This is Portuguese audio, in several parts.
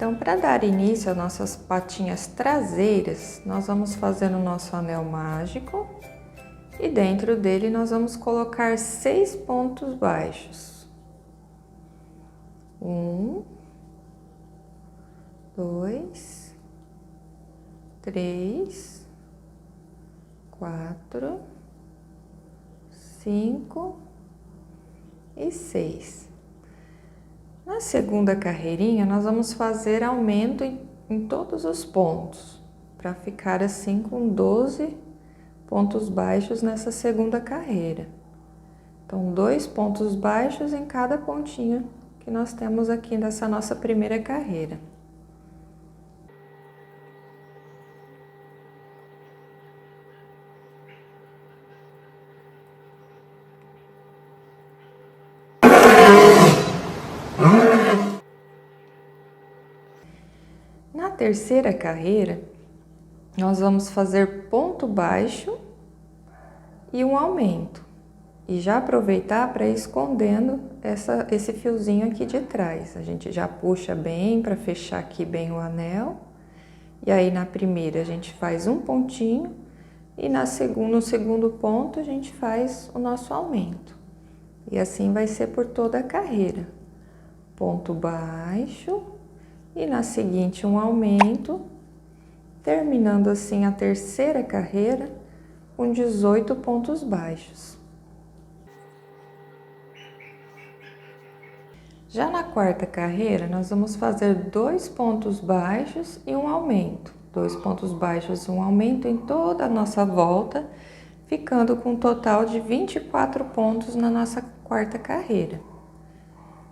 Então, para dar início às nossas patinhas traseiras, nós vamos fazer o nosso anel mágico e dentro dele nós vamos colocar 6 pontos baixos. 1, 2, 3, 4, 5 e 6. Na segunda carreirinha, nós vamos fazer aumento em todos os pontos, para ficar assim com 12 pontos baixos nessa segunda carreira. Então, 2 pontos baixos em cada pontinho que nós temos aqui nessa nossa primeira carreira. Na terceira carreira, nós vamos fazer ponto baixo e um aumento. E já aproveitar para ir escondendo esse fiozinho aqui de trás. A gente já puxa bem para fechar aqui bem o anel. E aí na primeira a gente faz um pontinho e no segundo ponto a gente faz o nosso aumento. E assim vai ser por toda a carreira. Ponto baixo e na seguinte um aumento, terminando assim a terceira carreira com 18 pontos baixos. Já na quarta carreira, nós vamos fazer 2 pontos baixos e um aumento. 2 pontos baixos e um aumento em toda a nossa volta, ficando com um total de 24 pontos na nossa quarta carreira.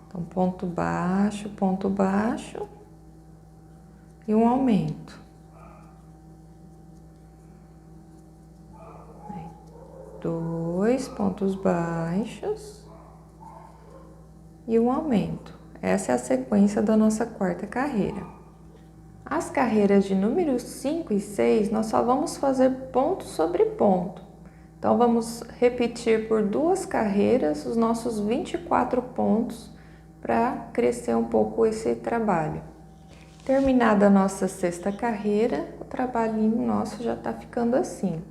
Então, ponto baixo e um aumento. 2 pontos baixos e um aumento. Essa é a sequência da nossa quarta carreira. As carreiras de número 5 e 6, nós só vamos fazer ponto sobre ponto. Então, vamos repetir por 2 carreiras os nossos 24 pontos para crescer um pouco esse trabalho. Terminada a nossa sexta carreira, o trabalhinho nosso já está ficando assim.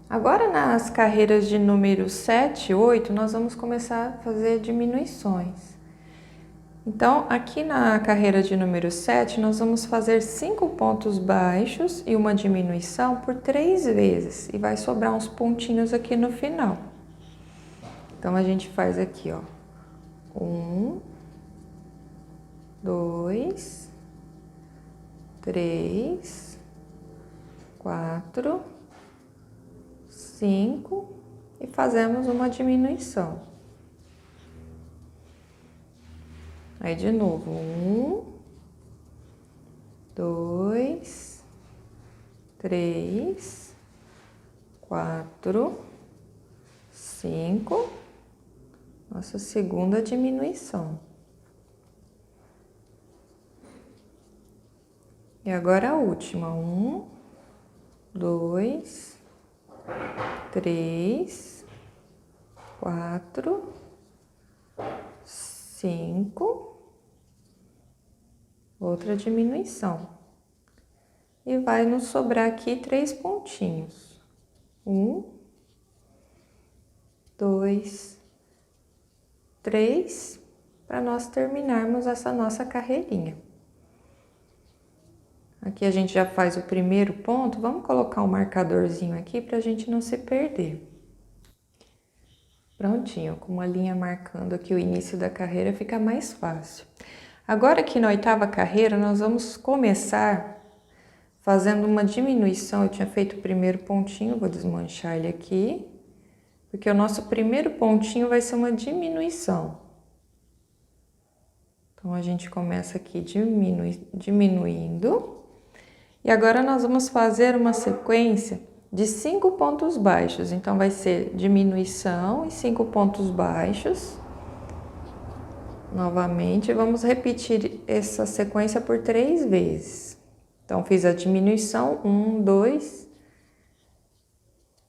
Agora, nas carreiras de número 7 e 8, nós vamos começar a fazer diminuições. Então, aqui na carreira de número 7, nós vamos fazer 5 pontos baixos e uma diminuição por 3 vezes. E vai sobrar uns pontinhos aqui no final. Então, a gente faz aqui, ó. 1, 2, 3, 4, 5 e fazemos uma diminuição. Aí de novo, 1, 2, 3, 4, 5, nossa segunda diminuição. E agora a última, 1, 2, 3, 4, 5, outra diminuição. E vai nos sobrar aqui 3 pontinhos. 1, 2, 3, para nós terminarmos essa nossa carreirinha. Aqui a gente já faz o primeiro ponto, vamos colocar um marcadorzinho aqui para a gente não se perder. Prontinho, com uma linha marcando aqui o início da carreira fica mais fácil. Agora aqui na oitava carreira nós vamos começar fazendo uma diminuição. Eu tinha feito o primeiro pontinho, vou desmanchar ele aqui, porque o nosso primeiro pontinho vai ser uma diminuição. Então a gente começa aqui diminuindo. E agora nós vamos fazer uma sequência de 5 pontos baixos. Então, vai ser diminuição e 5 pontos baixos. Novamente, vamos repetir essa sequência por 3 vezes. Então, fiz a diminuição, 1, 2,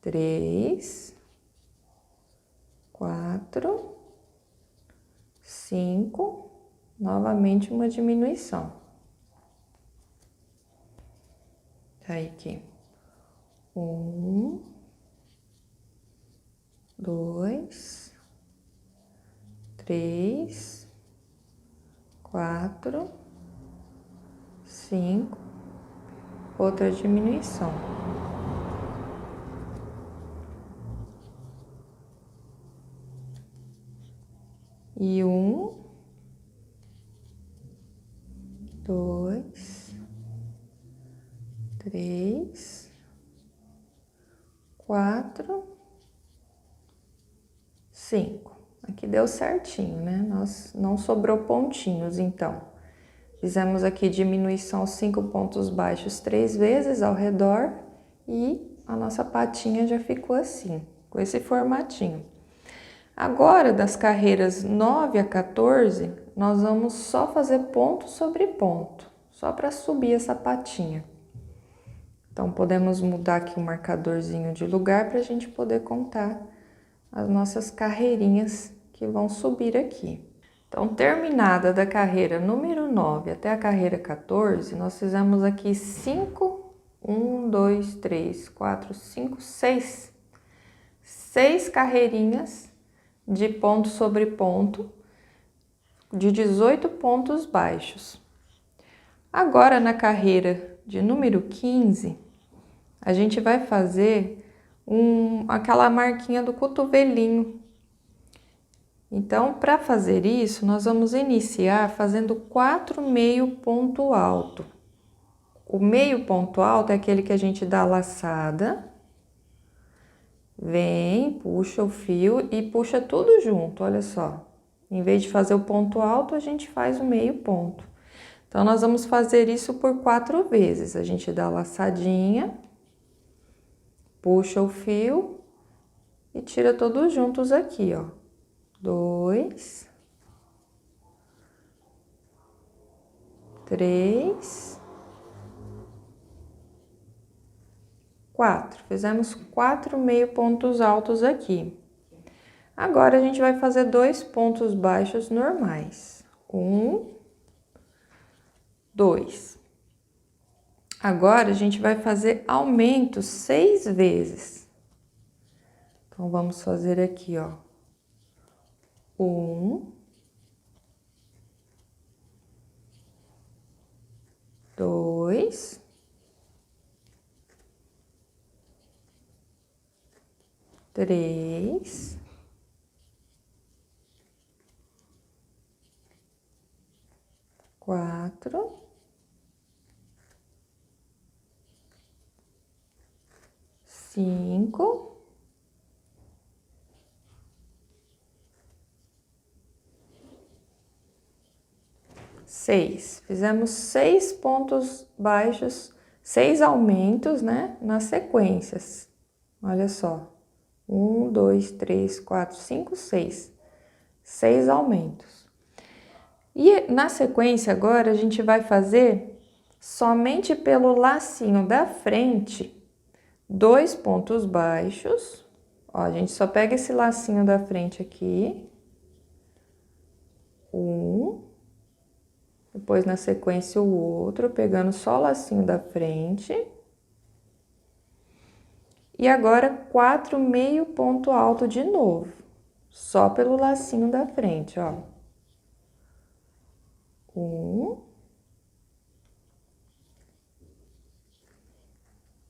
3, 4, 5 novamente uma diminuição. Aí aqui, 1, 2, 3, 4, 5, outra diminuição. E 1, 2, 3, 4, 5. Aqui deu certinho, né? Não sobrou pontinhos, então. Fizemos aqui diminuição 5 pontos baixos 3 vezes ao redor e a nossa patinha já ficou assim, com esse formatinho. Agora, das carreiras 9 a 14, nós vamos só fazer ponto sobre ponto, só para subir essa patinha. Então, podemos mudar aqui o marcadorzinho de lugar para a gente poder contar as nossas carreirinhas que vão subir aqui. Então, terminada da carreira número 9 até a carreira 14, nós fizemos aqui 5, 1, 2, 3, 4, 5, 6 carreirinhas de ponto sobre ponto, de 18 pontos baixos. Agora, na carreira de número 15, a gente vai fazer aquela marquinha do cotovelinho. Então, para fazer isso, nós vamos iniciar fazendo 4 meio ponto alto. O meio ponto alto é aquele que a gente dá a laçada, vem, puxa o fio e puxa tudo junto, olha só. Em vez de fazer o ponto alto, a gente faz o meio ponto. Então, nós vamos fazer isso por 4 vezes. A gente dá a laçadinha, puxa o fio e tira todos juntos aqui, ó. 2, 3, 4. Fizemos 4 meio pontos altos aqui. Agora, a gente vai fazer 2 pontos baixos normais. 1, 2. Agora, a gente vai fazer aumento 6 vezes. Então, vamos fazer aqui, ó. 1, 2, 3, 4, 5, 6. Fizemos 6 pontos baixos, 6 aumentos, né? Nas sequências. Olha só. 1, 2, 3, 4, 5, 6. 6 aumentos. E na sequência agora a gente vai fazer somente pelo lacinho da frente 2 pontos baixos. Ó, a gente só pega esse lacinho da frente aqui. 1. Depois na sequência o outro, pegando só o lacinho da frente. E agora 4 meio ponto alto de novo, só pelo lacinho da frente, ó. 1,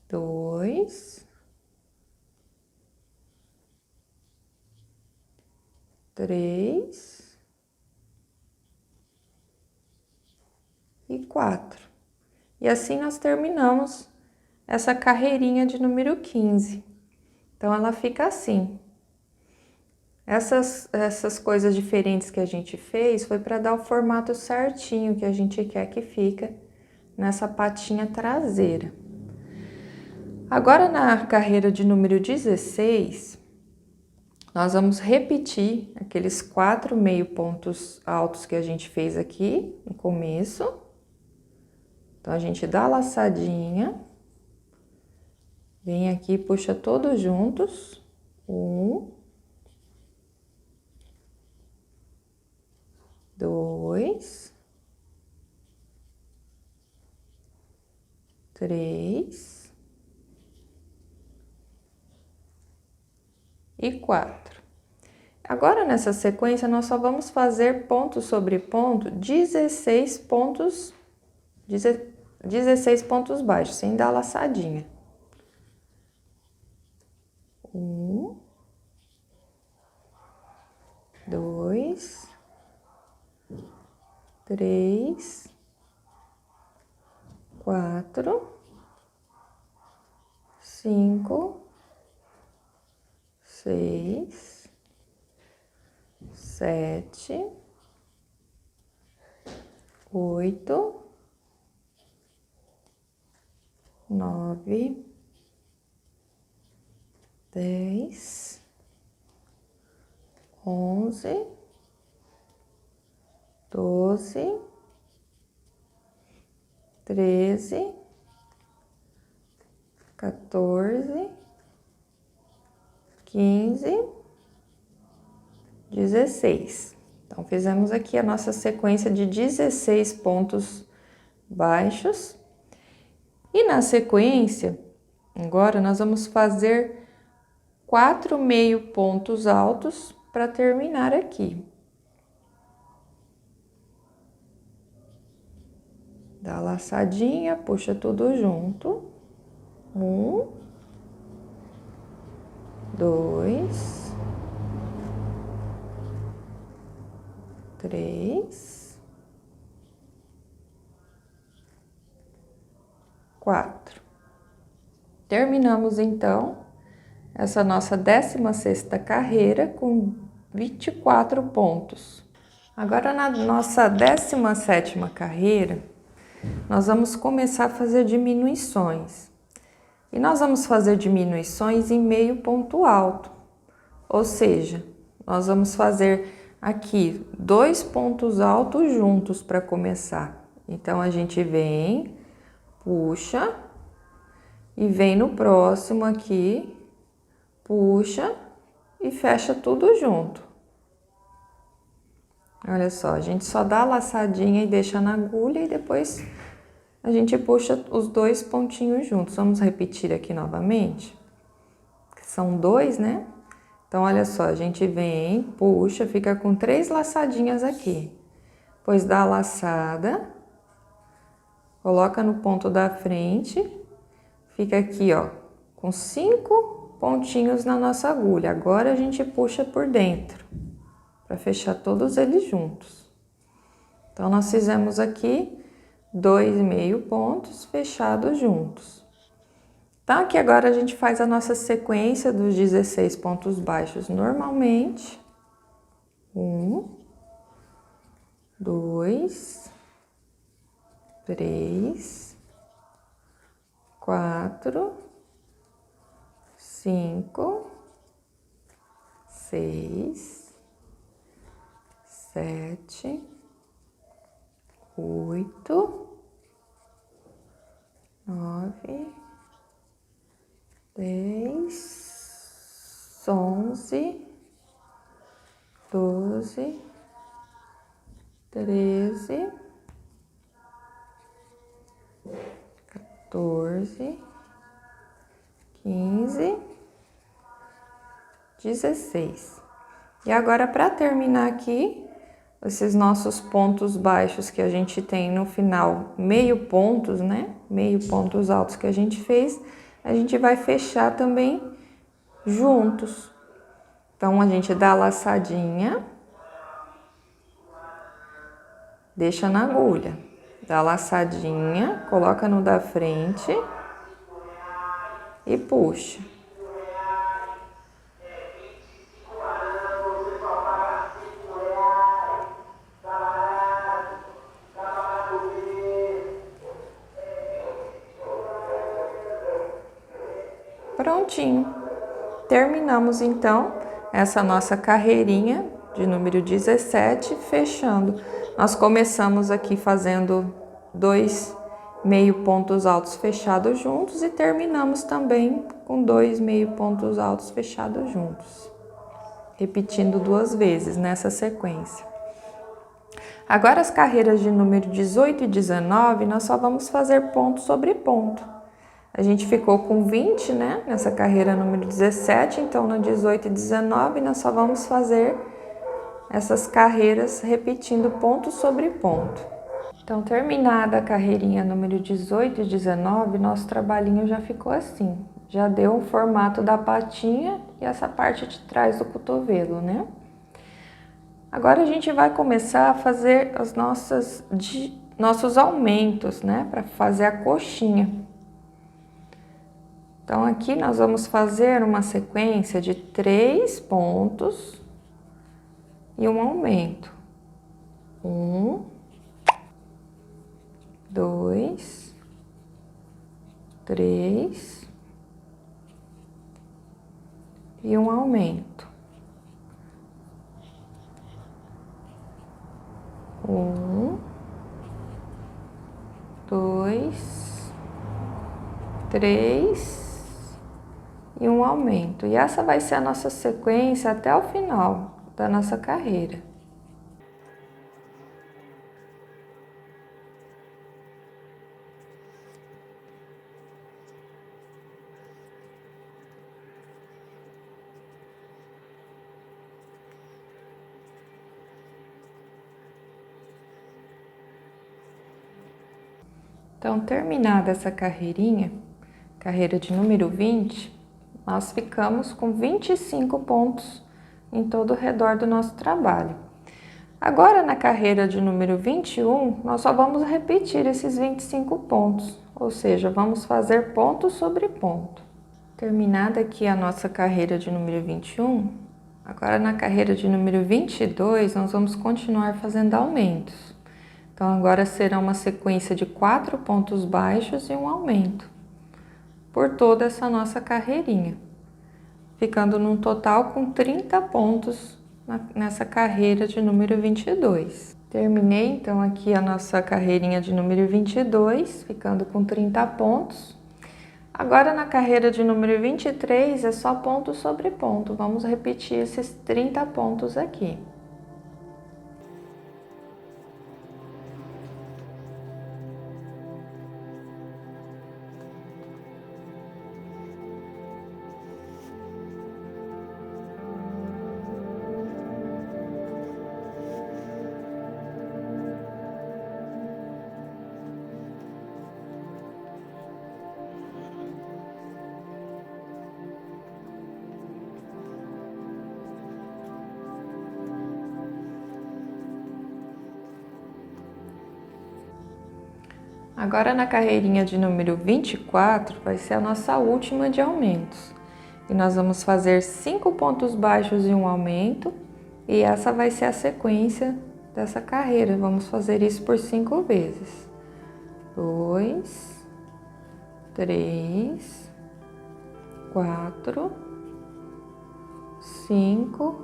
2, 3 e 4. E assim nós terminamos essa carreirinha de número 15. Então, ela fica assim. Essas coisas diferentes que a gente fez foi para dar o formato certinho que a gente quer que fica nessa patinha traseira. Agora, na carreira de número 16, nós vamos repetir aqueles 4 meio pontos altos que a gente fez aqui no começo. Então, a gente dá a laçadinha, vem aqui, puxa todos juntos. 1, 2, 3 e 4. Agora, nessa sequência, nós só vamos fazer ponto sobre ponto 16 pontos, 16 pontos baixos, sem dar laçadinha. 1, 2, 3, 4, 5, 6, 7, 8, 9, 10, 11, 12, 13, 14, 15, 16. Então, fizemos aqui a nossa sequência de 16 pontos baixos. E na sequência, agora nós vamos fazer 4 meio pontos altos para terminar aqui. Dá a laçadinha, puxa tudo junto. 1, 2, 3, 4. Terminamos então essa nossa 16ª carreira com 24 pontos. Agora, na nossa 17ª carreira, nós vamos começar a fazer diminuições. E nós vamos fazer diminuições em meio ponto alto. Ou seja, nós vamos fazer aqui 2 pontos altos juntos para começar. Então, a gente vem, puxa, e vem no próximo aqui, puxa e fecha tudo junto. Olha só, a gente só dá a laçadinha e deixa na agulha e depois a gente puxa os 2 pontinhos juntos. Vamos repetir aqui novamente, que são 2, né? Então, olha só, a gente vem, puxa, fica com 3 laçadinhas aqui. Depois dá a laçada, coloca no ponto da frente, fica aqui, ó, com 5 pontinhos na nossa agulha. Agora, a gente puxa por dentro, para fechar todos eles juntos. Então, nós fizemos aqui 2 meio pontos fechados juntos. Então, aqui agora a gente faz a nossa sequência dos 16 pontos baixos normalmente. 1, 2, 3, 4, 5, 6, 7, 8, 9, 10, 11, 12, 13, 14, 15, 16. E agora, para terminar aqui, esses nossos pontos baixos que a gente tem no final, meio pontos, né? Meio pontos altos que a gente fez, a gente vai fechar também juntos. Então, a gente dá a laçadinha, deixa na agulha, dá a laçadinha, coloca no da frente e puxa. Prontinho. Terminamos então essa nossa carreirinha de número 17, fechando. Nós começamos aqui fazendo 2 meio pontos altos fechados juntos e terminamos também com 2 meio pontos altos fechados juntos. Repetindo 2 vezes nessa sequência. Agora as carreiras de número 18 e 19, nós só vamos fazer ponto sobre ponto. A gente ficou com 20, né, nessa carreira número 17, então no 18 e 19 nós só vamos fazer essas carreiras repetindo ponto sobre ponto. Então, terminada a carreirinha número 18 e 19, nosso trabalhinho já ficou assim. Já deu o formato da patinha e essa parte de trás do cotovelo, né? Agora a gente vai começar a fazer os nossos aumentos, né? Para fazer a coxinha. Então, aqui nós vamos fazer uma sequência de 3 pontos e um aumento. 1, 2, 3 e um aumento. 1, 2, 3 e um aumento. E essa vai ser a nossa sequência até o final da nossa carreira. Então, terminada essa carreirinha, carreira de número 20, nós ficamos com 25 pontos em todo o redor do nosso trabalho. Agora, na carreira de número 21, nós só vamos repetir esses 25 pontos, ou seja, vamos fazer ponto sobre ponto. Terminada aqui a nossa carreira de número 21, agora na carreira de número 22, nós vamos continuar fazendo aumentos. Então, agora será uma sequência de 4 pontos baixos e um aumento por toda essa nossa carreirinha, ficando num total com 30 pontos nessa carreira de número 22. Terminei, então, aqui a nossa carreirinha de número 22, ficando com 30 pontos. Agora, na carreira de número 23, é só ponto sobre ponto. Vamos repetir esses 30 pontos aqui. Agora na carreirinha de número 24 vai ser a nossa última de aumentos. E nós vamos fazer 5 pontos baixos e um aumento, e essa vai ser a sequência dessa carreira. Vamos fazer isso por 5 vezes. 2, 3, 4, 5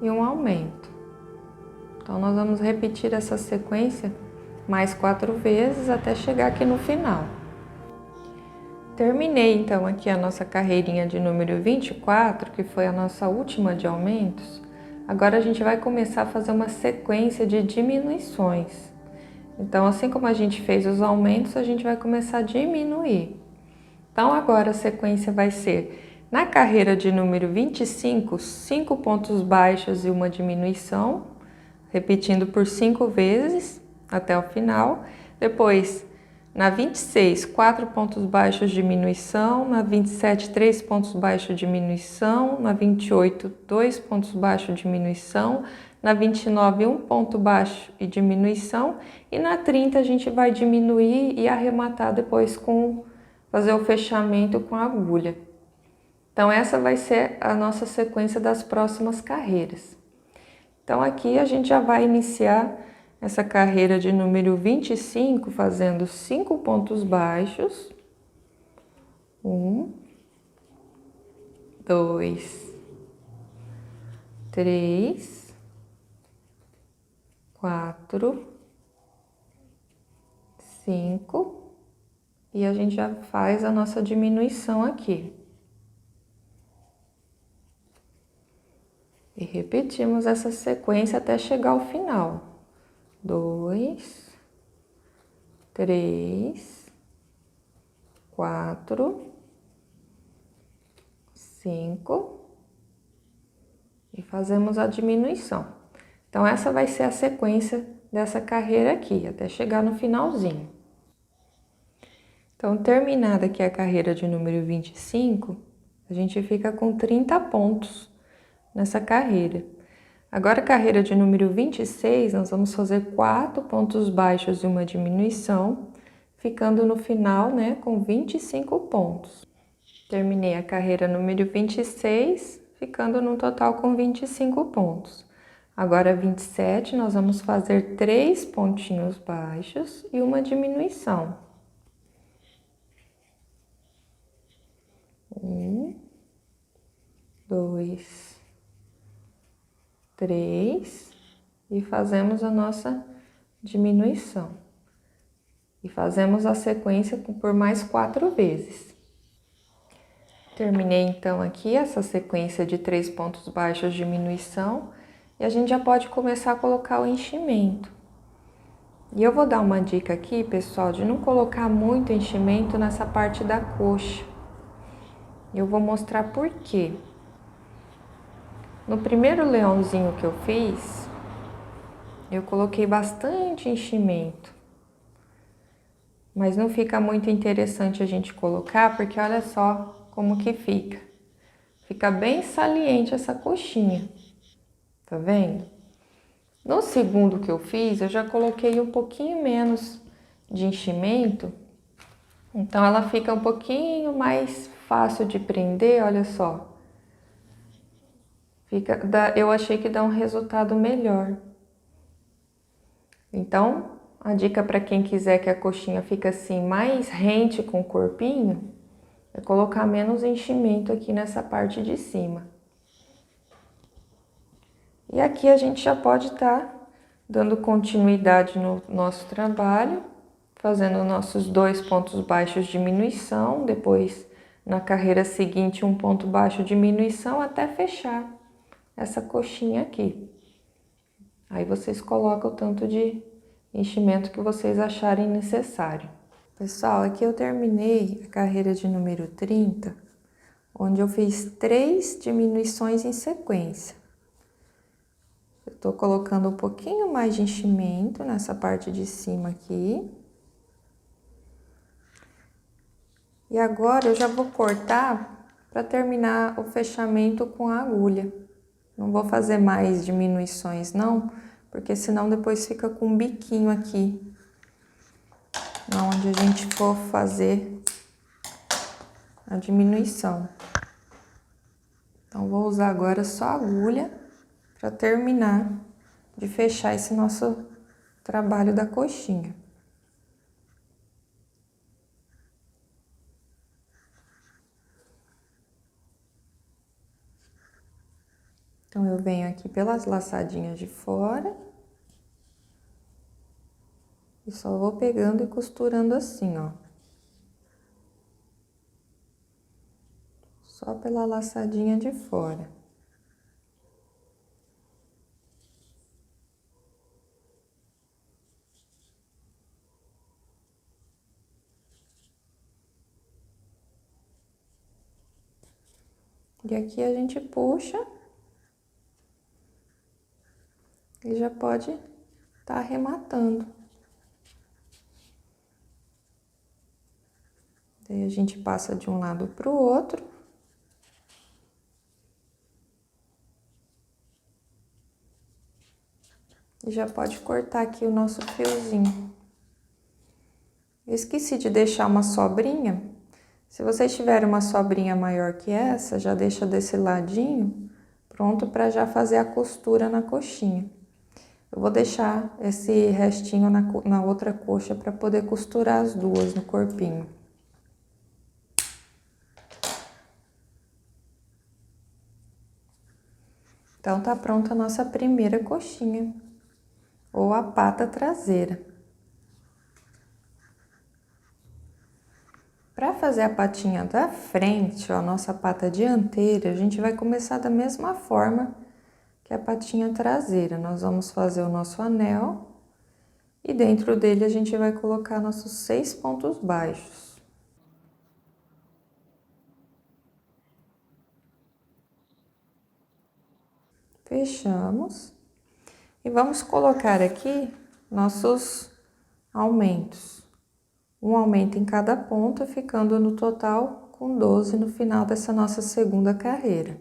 e um aumento. Então, nós vamos repetir essa sequência mais 4 vezes até chegar aqui no final. Terminei então aqui a nossa carreirinha de número 24, que foi a nossa última de aumentos. Agora a gente vai começar a fazer uma sequência de diminuições. Então, assim como a gente fez os aumentos, a gente vai começar a diminuir. Então, agora a sequência vai ser, na carreira de número 25, 5 pontos baixos e uma diminuição, repetindo por 5 vezes até o final. Depois, na 26, 4 pontos baixos, diminuição. Na 27, 3 pontos baixos, diminuição. Na 28, 2 pontos baixos, diminuição. Na 29, 1 ponto baixo e diminuição. E na 30, a gente vai diminuir e arrematar depois com fazer o fechamento com a agulha. Então, essa vai ser a nossa sequência das próximas carreiras. Então, aqui a gente já vai iniciar essa carreira de número 25, fazendo 5 pontos baixos. 1, 2, 3, 4, 5. E a gente já faz a nossa diminuição aqui. E repetimos essa sequência até chegar ao final. 2, 3, 4, 5 e fazemos a diminuição. Então, essa vai ser a sequência dessa carreira aqui, até chegar no finalzinho. Então, terminada aqui a carreira de número 25, a gente fica com 30 pontos nessa carreira. Agora, a carreira de número 26, nós vamos fazer 4 pontos baixos e uma diminuição, ficando no final, né, com 25 pontos. Terminei a carreira número 26, ficando no total com 25 pontos. Agora, 27, nós vamos fazer 3 pontinhos baixos e uma diminuição. 1, 2, 3 e fazemos a nossa diminuição. E fazemos a sequência por mais 4 vezes. Terminei então aqui essa sequência de 3 pontos baixos, diminuição, e a gente já pode começar a colocar o enchimento. E eu vou dar uma dica aqui, pessoal, de não colocar muito enchimento nessa parte da coxa. Eu vou mostrar por quê. No primeiro leãozinho que eu fiz, eu coloquei bastante enchimento. Mas não fica muito interessante a gente colocar, porque olha só como que fica. Fica bem saliente essa coxinha. Tá vendo? No segundo que eu fiz, eu já coloquei um pouquinho menos de enchimento. Então, ela fica um pouquinho mais fácil de prender, olha só. Eu achei que dá um resultado melhor. Então, a dica para quem quiser que a coxinha fique assim mais rente com o corpinho, é colocar menos enchimento aqui nessa parte de cima. E aqui a gente já pode estar dando continuidade no nosso trabalho, fazendo nossos 2 pontos baixos, diminuição, depois na carreira seguinte 1 ponto baixo, diminuição, até fechar essa coxinha aqui. Aí vocês colocam o tanto de enchimento que vocês acharem necessário. Pessoal, aqui eu terminei a carreira de número 30, onde eu fiz 3 diminuições em sequência. Eu tô colocando um pouquinho mais de enchimento nessa parte de cima aqui. E agora eu já vou cortar para terminar o fechamento com a agulha. Não vou fazer mais diminuições não, porque senão depois fica com um biquinho aqui, onde a gente for fazer a diminuição. Então, vou usar agora só a agulha para terminar de fechar esse nosso trabalho da coxinha. Então, eu venho aqui pelas laçadinhas de fora e só vou pegando e costurando assim, ó. Só pela laçadinha de fora. E aqui a gente puxa e já pode estar arrematando. Daí a gente passa de um lado para o outro. E já pode cortar aqui o nosso fiozinho. Eu esqueci de deixar uma sobrinha. Se vocês tiverem uma sobrinha maior que essa, já deixa desse ladinho, pronto para já fazer a costura na coxinha. Eu vou deixar esse restinho na outra coxa para poder costurar as duas no corpinho. Então, tá pronta a nossa primeira coxinha, ou a pata traseira. Para fazer a patinha da frente, ó, a nossa pata dianteira, a gente vai começar da mesma forma que a patinha traseira. Nós vamos fazer o nosso anel E dentro dele a gente vai colocar nossos 6 pontos baixos. Fechamos. E vamos colocar aqui nossos aumentos. Um aumento em cada ponta, ficando no total com 12 no final dessa nossa segunda carreira.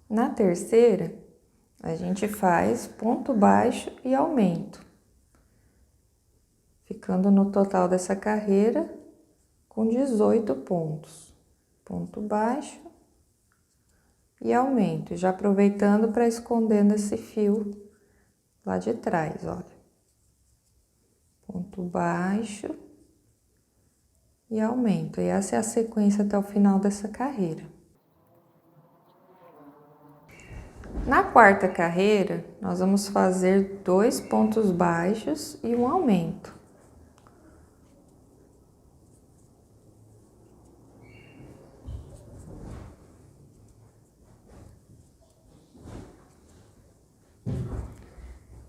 Na terceira, a gente faz ponto baixo e aumento, ficando no total dessa carreira com 18 pontos. Ponto baixo e aumento, já aproveitando para escondendo esse fio lá de trás, olha. Ponto baixo e aumento. E essa é a sequência até o final dessa carreira. Na quarta carreira, nós vamos fazer 2 pontos baixos e um aumento.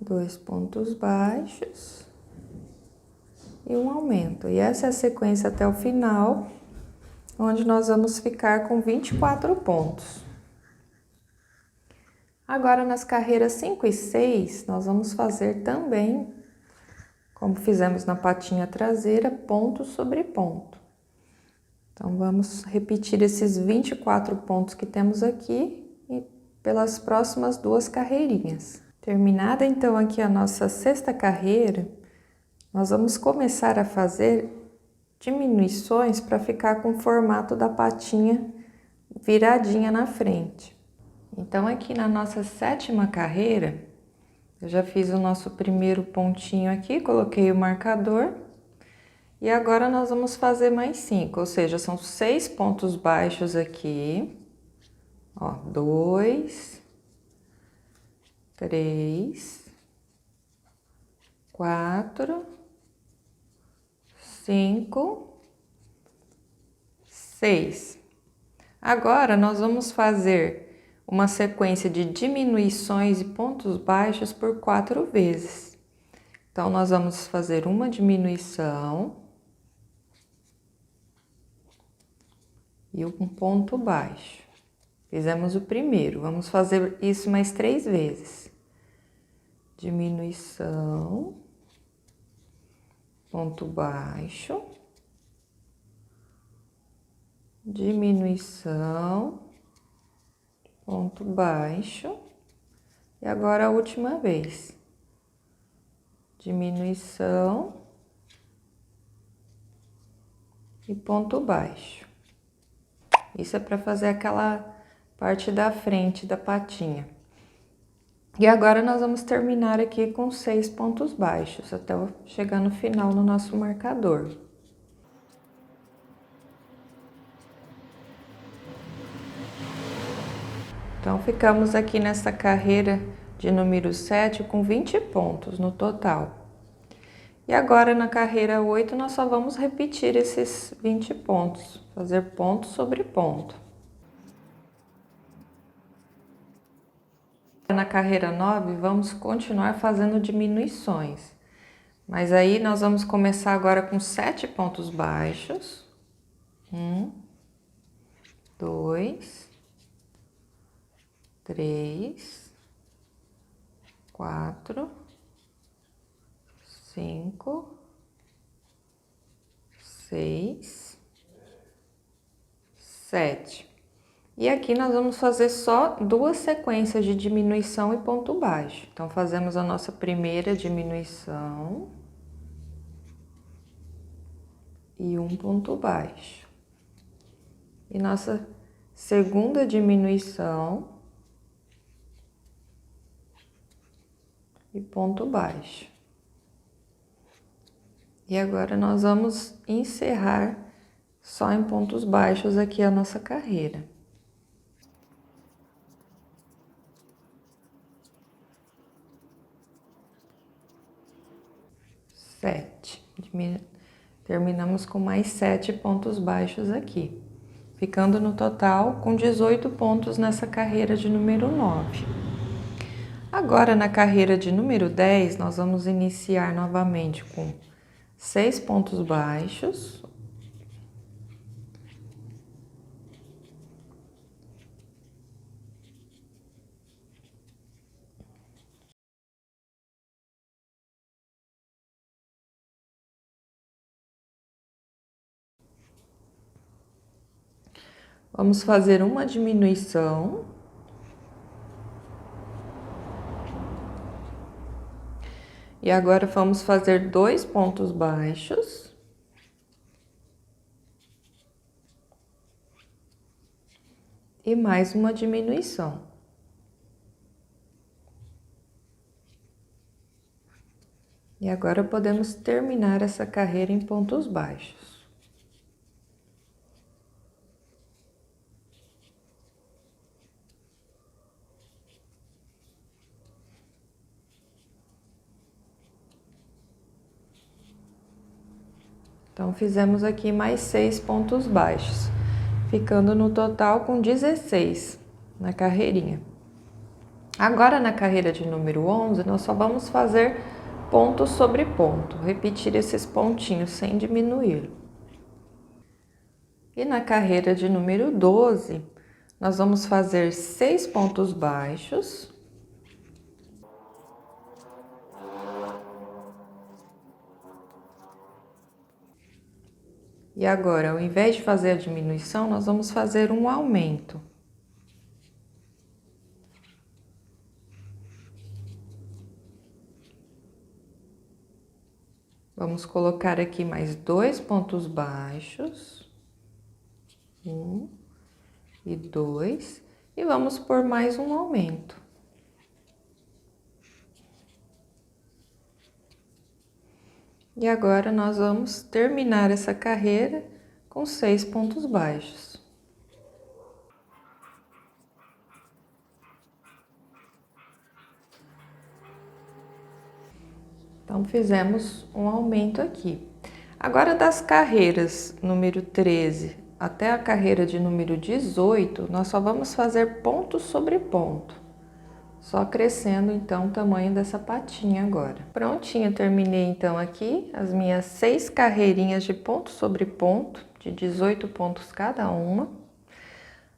Dois pontos baixos e um aumento. E essa é a sequência até o final, onde nós vamos ficar com 24 pontos. Agora, nas carreiras 5 e 6, nós vamos fazer também, como fizemos na patinha traseira, ponto sobre ponto. Então, vamos repetir esses 24 pontos que temos aqui e pelas próximas 2 carreirinhas. Terminada, então, aqui a nossa sexta carreira, nós vamos começar a fazer diminuições para ficar com o formato da patinha viradinha na frente. Então, aqui na nossa sétima carreira, eu já fiz o nosso primeiro pontinho aqui, coloquei o marcador. E agora nós vamos fazer mais 5, ou seja, são 6 pontos baixos aqui. Ó, 2, 3, 4, 5, 6. Agora, nós vamos fazer uma sequência de diminuições e pontos baixos por 4 vezes. Então, nós vamos fazer uma diminuição e um ponto baixo. Fizemos o primeiro, vamos fazer isso mais 3 vezes. Diminuição, ponto baixo, diminuição, ponto baixo, e agora a última vez. Diminuição e ponto baixo. Isso é para fazer aquela parte da frente da patinha. E agora nós vamos terminar aqui com 6 pontos baixos, até chegar no final no nosso marcador. Então, ficamos aqui nessa carreira de número 7 com 20 pontos no total. E agora, na carreira 8, nós só vamos repetir esses 20 pontos, fazer ponto sobre ponto. Na carreira 9, vamos continuar fazendo diminuições. Mas aí, nós vamos começar agora com 7 pontos baixos. 1, 2, 3, 4, 5, 6, 7. E aqui nós vamos fazer só 2 sequências de diminuição e ponto baixo. Então, fazemos a nossa primeira diminuição e um ponto baixo. E nossa segunda diminuição e ponto baixo. E agora nós vamos encerrar só em pontos baixos aqui a nossa carreira. 7. Terminamos com mais 7 pontos baixos aqui, ficando no total com 18 pontos nessa carreira de número 9. Agora, na carreira de número 10, nós vamos iniciar novamente com 6 pontos baixos. Vamos fazer uma diminuição. E agora vamos fazer 2 pontos baixos. E mais uma diminuição. E agora podemos terminar essa carreira em pontos baixos. Então, fizemos aqui mais 6 pontos baixos, ficando no total com 16 na carreirinha. Agora, na carreira de número 11, nós só vamos fazer ponto sobre ponto, repetir esses pontinhos sem diminuir. E na carreira de número 12, nós vamos fazer 6 pontos baixos. E agora, ao invés de fazer a diminuição, nós vamos fazer um aumento. Vamos colocar aqui mais 2 pontos baixos. 1 e 2. E vamos por mais um aumento. E agora, nós vamos terminar essa carreira com 6 pontos baixos. Então, fizemos um aumento aqui. Agora, das carreiras número 13 até a carreira de número 18, nós só vamos fazer ponto sobre ponto. Só crescendo, então, o tamanho dessa patinha agora. Prontinho, terminei, então, aqui as minhas 6 carreirinhas de ponto sobre ponto, de 18 pontos cada uma.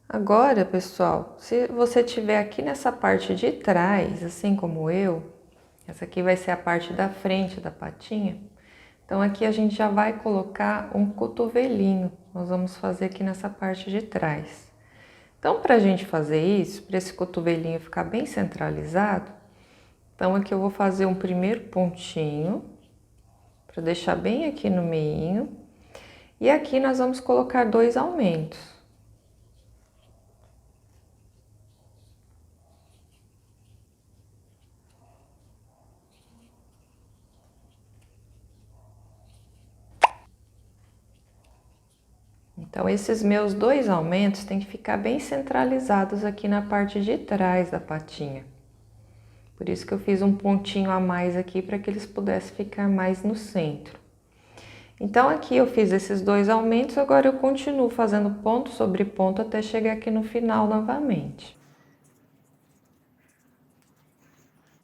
Agora, pessoal, se você tiver aqui nessa parte de trás, assim como eu, essa aqui vai ser a parte da frente da patinha. Então, aqui a gente já vai colocar um cotovelinho. Nós vamos fazer aqui nessa parte de trás. Então, para a gente fazer isso, para esse cotovelinho ficar bem centralizado, então aqui eu vou fazer um primeiro pontinho, para deixar bem aqui no meinho. E aqui nós vamos colocar 2 aumentos. Então, esses meus 2 aumentos têm que ficar bem centralizados aqui na parte de trás da patinha. Por isso que eu fiz um pontinho a mais aqui, para que eles pudessem ficar mais no centro. Então, aqui eu fiz esses 2 aumentos, agora eu continuo fazendo ponto sobre ponto até chegar aqui no final novamente.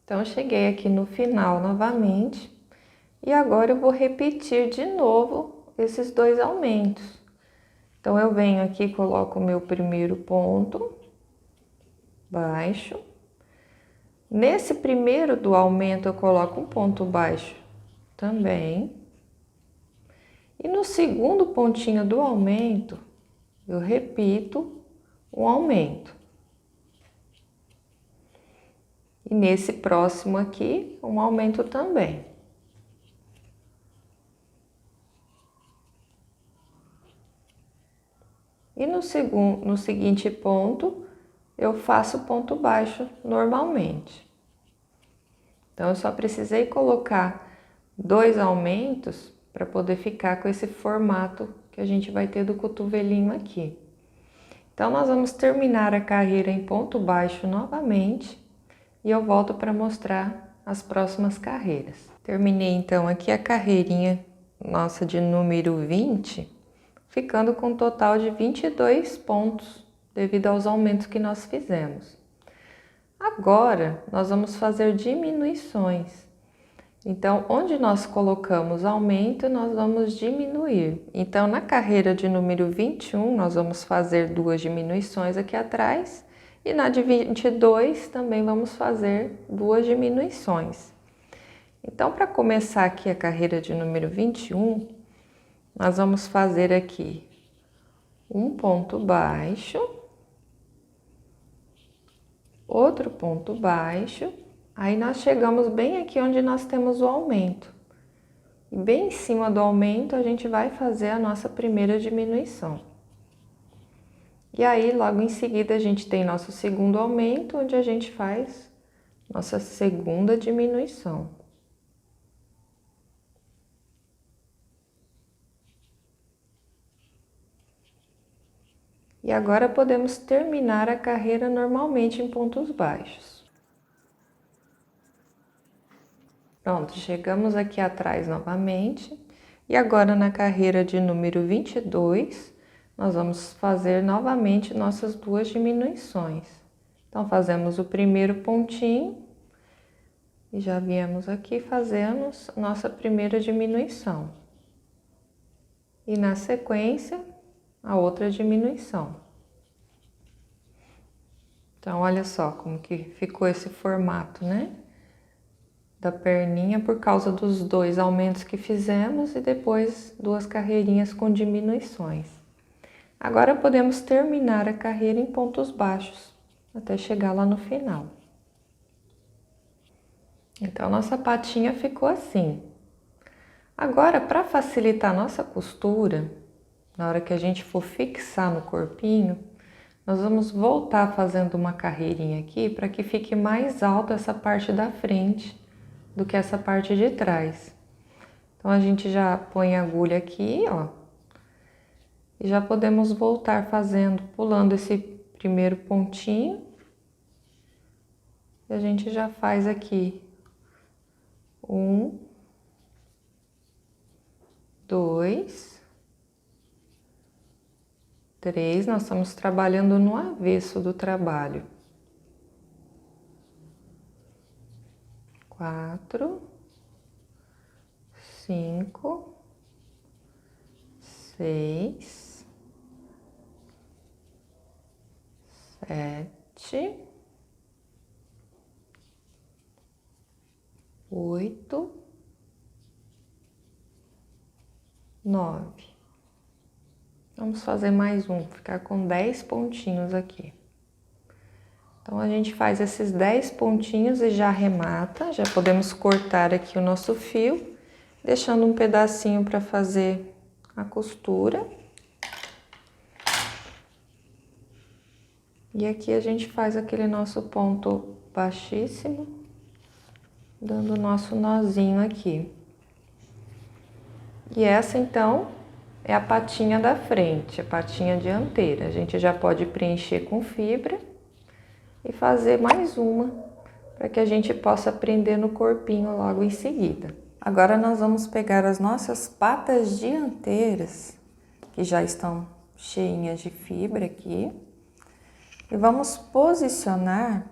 Então, eu cheguei aqui no final novamente, e agora eu vou repetir de novo esses 2 aumentos. Então, eu venho aqui e coloco o meu primeiro ponto baixo. Nesse primeiro do aumento, eu coloco um ponto baixo também. E no segundo pontinho do aumento, eu repito um aumento. E nesse próximo aqui, um aumento também. E no seguinte ponto, eu faço ponto baixo normalmente. Então, eu só precisei colocar 2 aumentos para poder ficar com esse formato que a gente vai ter do cotovelinho aqui. Então, nós vamos terminar a carreira em ponto baixo novamente e eu volto para mostrar as próximas carreiras. Terminei, então, aqui a carreirinha nossa de número 20, ficando com um total de 22 pontos, devido aos aumentos que nós fizemos. Agora, nós vamos fazer diminuições. Então, onde nós colocamos aumento, nós vamos diminuir. Então, na carreira de número 21, nós vamos fazer 2 diminuições aqui atrás. E na de 22, também vamos fazer 2 diminuições. Então, para começar aqui a carreira de número 21, nós vamos fazer aqui um ponto baixo, outro ponto baixo, aí nós chegamos bem aqui onde nós temos o aumento. E bem em cima do aumento, a gente vai fazer a nossa primeira diminuição. E aí, logo em seguida, a gente tem nosso segundo aumento, onde a gente faz nossa segunda diminuição. E agora podemos terminar a carreira normalmente em pontos baixos. Pronto, chegamos aqui atrás novamente. E agora na carreira de número 22, nós vamos fazer novamente nossas 2 diminuições. Então, fazemos o primeiro pontinho e já viemos aqui fazendo nossa primeira diminuição. E na sequência, a outra diminuição. Então, olha só como que ficou esse formato, né? Da perninha por causa dos 2 aumentos que fizemos e depois 2 carreirinhas com diminuições. Agora podemos terminar a carreira em pontos baixos, até chegar lá no final. Então, nossa patinha ficou assim. Agora, para facilitar a nossa costura, na hora que a gente for fixar no corpinho, nós vamos voltar fazendo uma carreirinha aqui para que fique mais alta essa parte da frente do que essa parte de trás. Então, a gente já põe a agulha aqui, ó, e já podemos voltar fazendo, pulando esse primeiro pontinho, e a gente já faz aqui 1, 2, 3, nós estamos trabalhando no avesso do trabalho. 4, 5, 6, 7, 8, 9. Vamos fazer mais um, ficar com 10 pontinhos aqui. Então, a gente faz esses 10 pontinhos e já arremata. Já podemos cortar aqui o nosso fio, deixando um pedacinho para fazer a costura. E aqui a gente faz aquele nosso ponto baixíssimo, dando o nosso nozinho aqui. E essa, então, é a patinha da frente, a patinha dianteira. A gente já pode preencher com fibra e fazer mais uma, para que a gente possa prender no corpinho logo em seguida. Agora nós vamos pegar as nossas patas dianteiras, que já estão cheinhas de fibra aqui, e vamos posicionar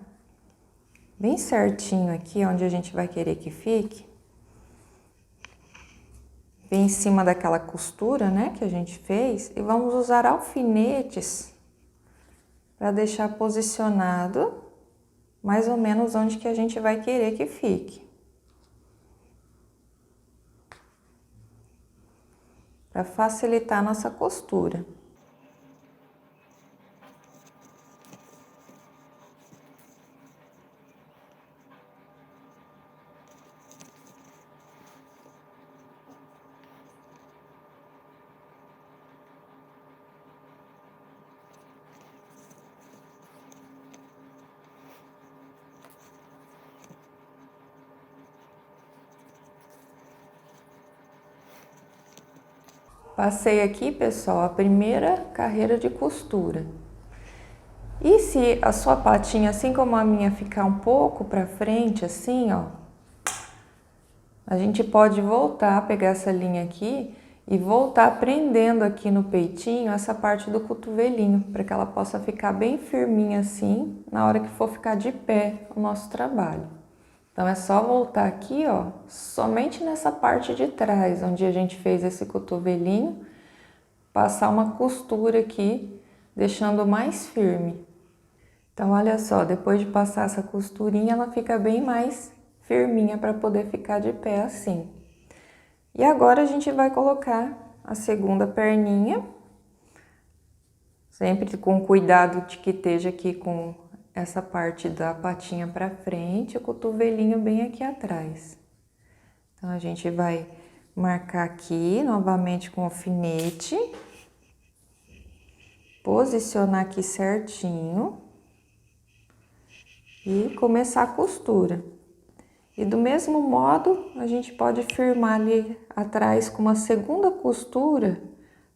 bem certinho aqui, onde a gente vai querer que fique, bem em cima daquela costura, né, que a gente fez, e vamos usar alfinetes para deixar posicionado mais ou menos onde que a gente vai querer que fique. Para facilitar a nossa costura. Passei aqui, pessoal, a primeira carreira de costura. E se a sua patinha, assim como a minha, ficar um pouco para frente, assim, ó, a gente pode voltar, pegar essa linha aqui e voltar prendendo aqui no peitinho essa parte do cotovelinho, para que ela possa ficar bem firminha assim, na hora que for ficar de pé o nosso trabalho. Então, é só voltar aqui, ó, somente nessa parte de trás, onde a gente fez esse cotovelinho, passar uma costura aqui, deixando mais firme. Então, olha só, depois de passar essa costurinha, ela fica bem mais firminha para poder ficar de pé assim. E agora a gente vai colocar a segunda perninha, sempre com cuidado de que esteja aqui com essa parte da patinha para frente, o cotovelinho bem aqui atrás. Então, a gente vai marcar aqui novamente com alfinete, posicionar aqui certinho e começar a costura. E do mesmo modo, a gente pode firmar ali atrás com uma segunda costura,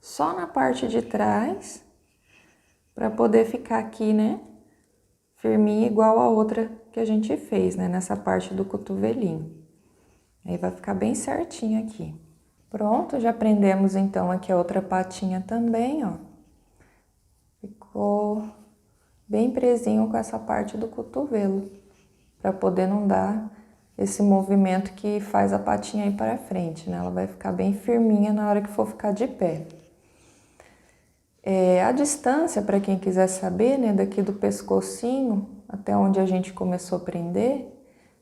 só na parte de trás, para poder ficar aqui, né, firminha igual a outra que a gente fez, né, nessa parte do cotovelinho. Aí vai ficar bem certinho aqui. Pronto, já prendemos então aqui a outra patinha também, ó. Ficou bem presinho com essa parte do cotovelo, para poder não dar esse movimento que faz a patinha ir para frente, né? Ela vai ficar bem firminha na hora que for ficar de pé. A distância, para quem quiser saber, né, daqui do pescocinho até onde a gente começou a prender,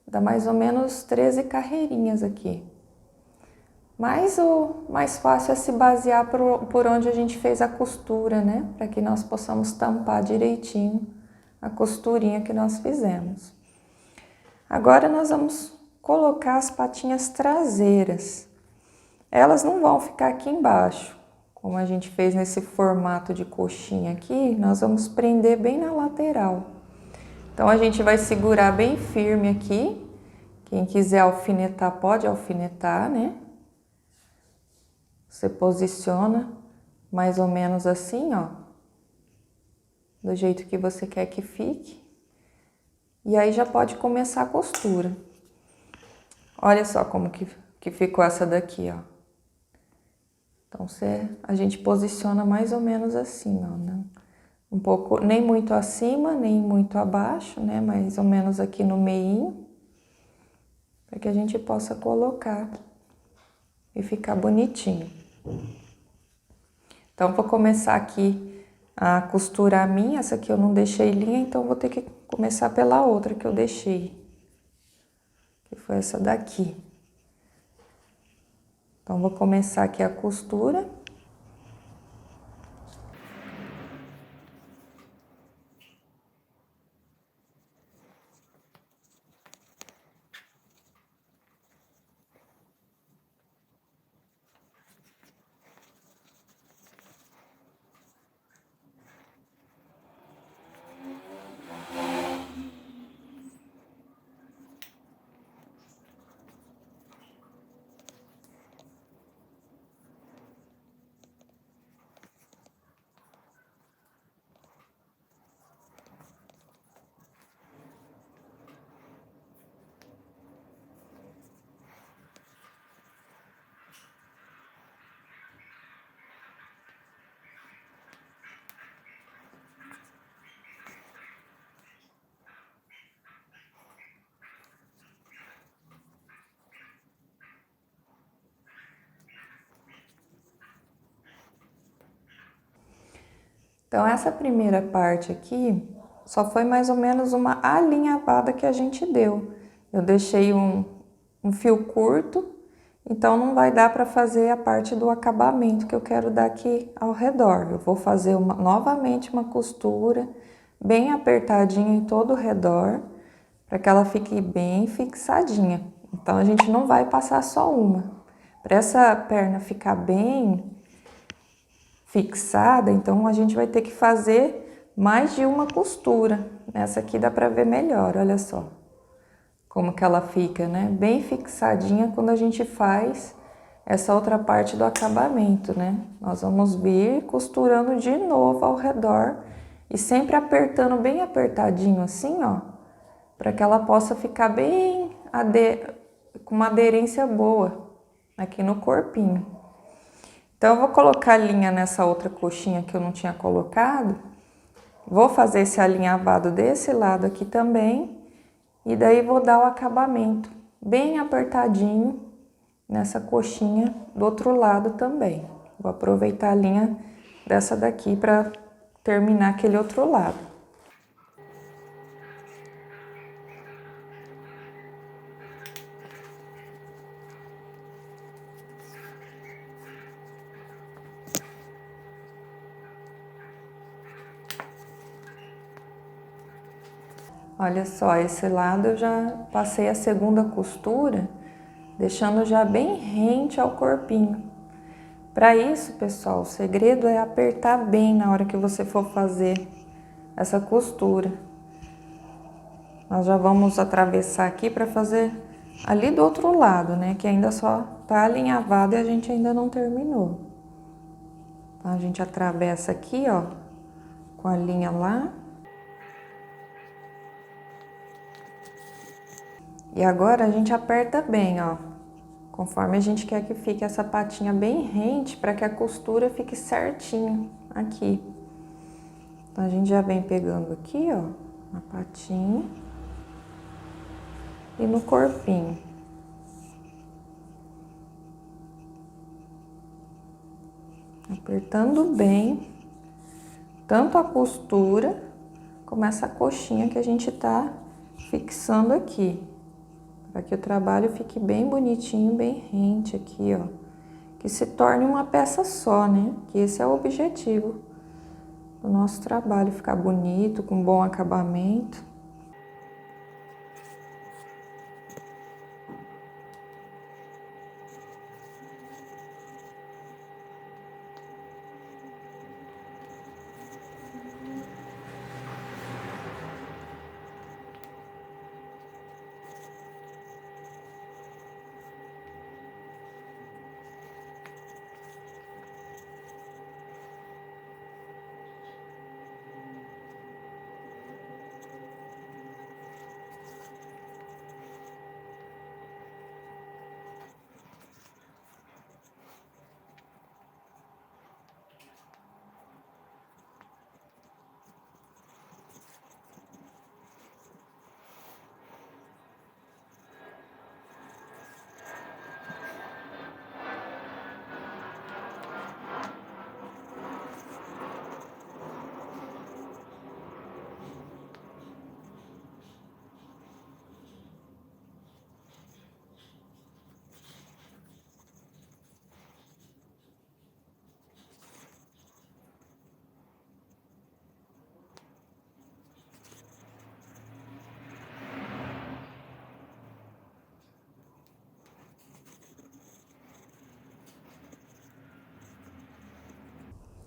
dá mais ou menos 13 carreirinhas aqui. Mas o mais fácil é se basear por onde a gente fez a costura, né? Para que nós possamos tampar direitinho a costurinha que nós fizemos. Agora nós vamos colocar as patinhas traseiras. Elas não vão ficar aqui embaixo. Como a gente fez nesse formato de coxinha aqui, nós vamos prender bem na lateral. Então, a gente vai segurar bem firme aqui. Quem quiser alfinetar, pode alfinetar, né? Você posiciona mais ou menos assim, ó. Do jeito que você quer que fique. E aí já pode começar a costura. Olha só como que ficou essa daqui, ó. Então, a gente posiciona mais ou menos assim, ó, né? Um pouco, nem muito acima, nem muito abaixo, né? Mais ou menos aqui no meinho, para que a gente possa colocar e ficar bonitinho. Então, vou começar aqui a costurar a minha. Essa aqui eu não deixei linha, então vou ter que começar pela outra que eu deixei, que foi essa daqui. Então, vou começar aqui a costura. Então, essa primeira parte aqui só foi mais ou menos uma alinhavada que a gente deu. Eu deixei um fio curto, então não vai dar para fazer a parte do acabamento que eu quero dar aqui ao redor. Eu vou fazer novamente uma costura bem apertadinha em todo o redor, para que ela fique bem fixadinha. Então, a gente não vai passar só uma. Para essa perna ficar bem fixada, então a gente vai ter que fazer mais de uma costura. Nessa aqui dá para ver melhor, olha só como que ela fica, né? Bem fixadinha quando a gente faz essa outra parte do acabamento, né? Nós vamos vir costurando de novo ao redor e sempre apertando bem apertadinho assim, ó, para que ela possa ficar bem com uma aderência boa aqui no corpinho. Então, eu vou colocar a linha nessa outra coxinha que eu não tinha colocado. Vou fazer esse alinhavado desse lado aqui também. E daí vou dar o acabamento bem apertadinho nessa coxinha do outro lado também. Vou aproveitar a linha dessa daqui para terminar aquele outro lado. Olha só, esse lado eu já passei a segunda costura, deixando já bem rente ao corpinho. Para isso, pessoal, o segredo é apertar bem na hora que você for fazer essa costura. Nós já vamos atravessar aqui para fazer ali do outro lado, né? Que ainda só tá alinhavado e a gente ainda não terminou. Então, a gente atravessa aqui, ó, com a linha lá. E agora a gente aperta bem, ó, conforme a gente quer que fique essa patinha bem rente para que a costura fique certinho aqui. Então a gente já vem pegando aqui, ó, na patinha e no corpinho. Apertando bem, tanto a costura como essa coxinha que a gente tá fixando aqui. Para que o trabalho fique bem bonitinho, bem rente aqui, ó. Que se torne uma peça só, né? Que esse é o objetivo do nosso trabalho, ficar bonito, com bom acabamento.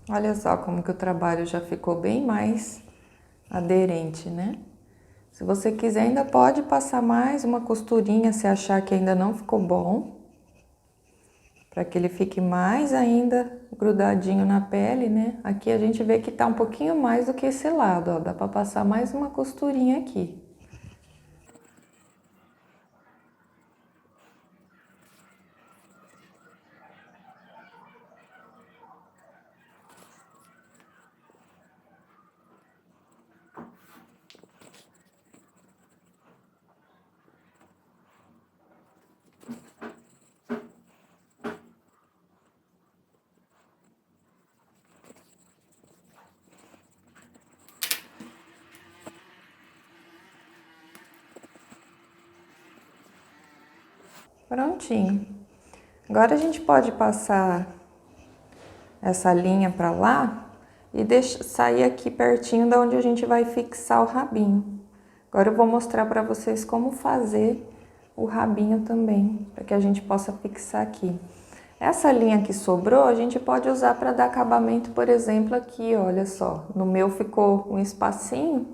Olha só como que o trabalho já ficou bem mais aderente, né? Se você quiser, ainda pode passar mais uma costurinha se achar que ainda não ficou bom, para que ele fique mais ainda grudadinho na pele, né? Aqui a gente vê que tá um pouquinho mais do que esse lado, ó. Dá para passar mais uma costurinha aqui. Prontinho. Agora a gente pode passar essa linha para lá e sair aqui pertinho da onde a gente vai fixar o rabinho. Agora eu vou mostrar para vocês como fazer o rabinho também, para que a gente possa fixar aqui. Essa linha que sobrou, a gente pode usar para dar acabamento, por exemplo, aqui, olha só. No meu ficou um espacinho,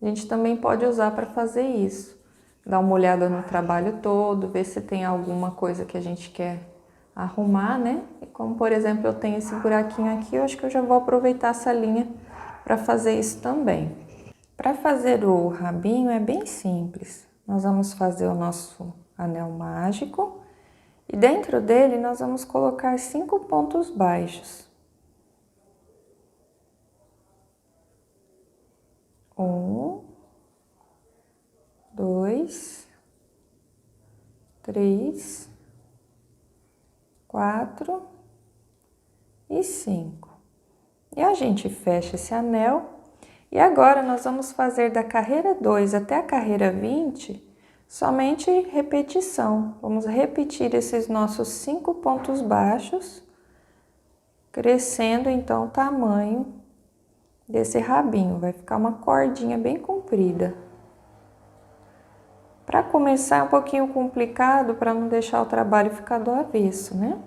a gente também pode usar para fazer isso. Dar uma olhada no trabalho todo, ver se tem alguma coisa que a gente quer arrumar, né? E como, por exemplo, eu tenho esse buraquinho aqui, eu acho que eu já vou aproveitar essa linha para fazer isso também. Para fazer o rabinho é bem simples. Nós vamos fazer o nosso anel mágico. E dentro dele nós vamos colocar 5 pontos baixos. 1, 2, 3, 4 e 5. E a gente fecha esse anel. E agora nós vamos fazer da carreira 2 até a carreira 20 somente repetição. Vamos repetir esses nossos 5 pontos baixos, crescendo então o tamanho desse rabinho. Vai ficar uma cordinha bem comprida. Para começar é um pouquinho complicado para não deixar o trabalho ficar do avesso, né?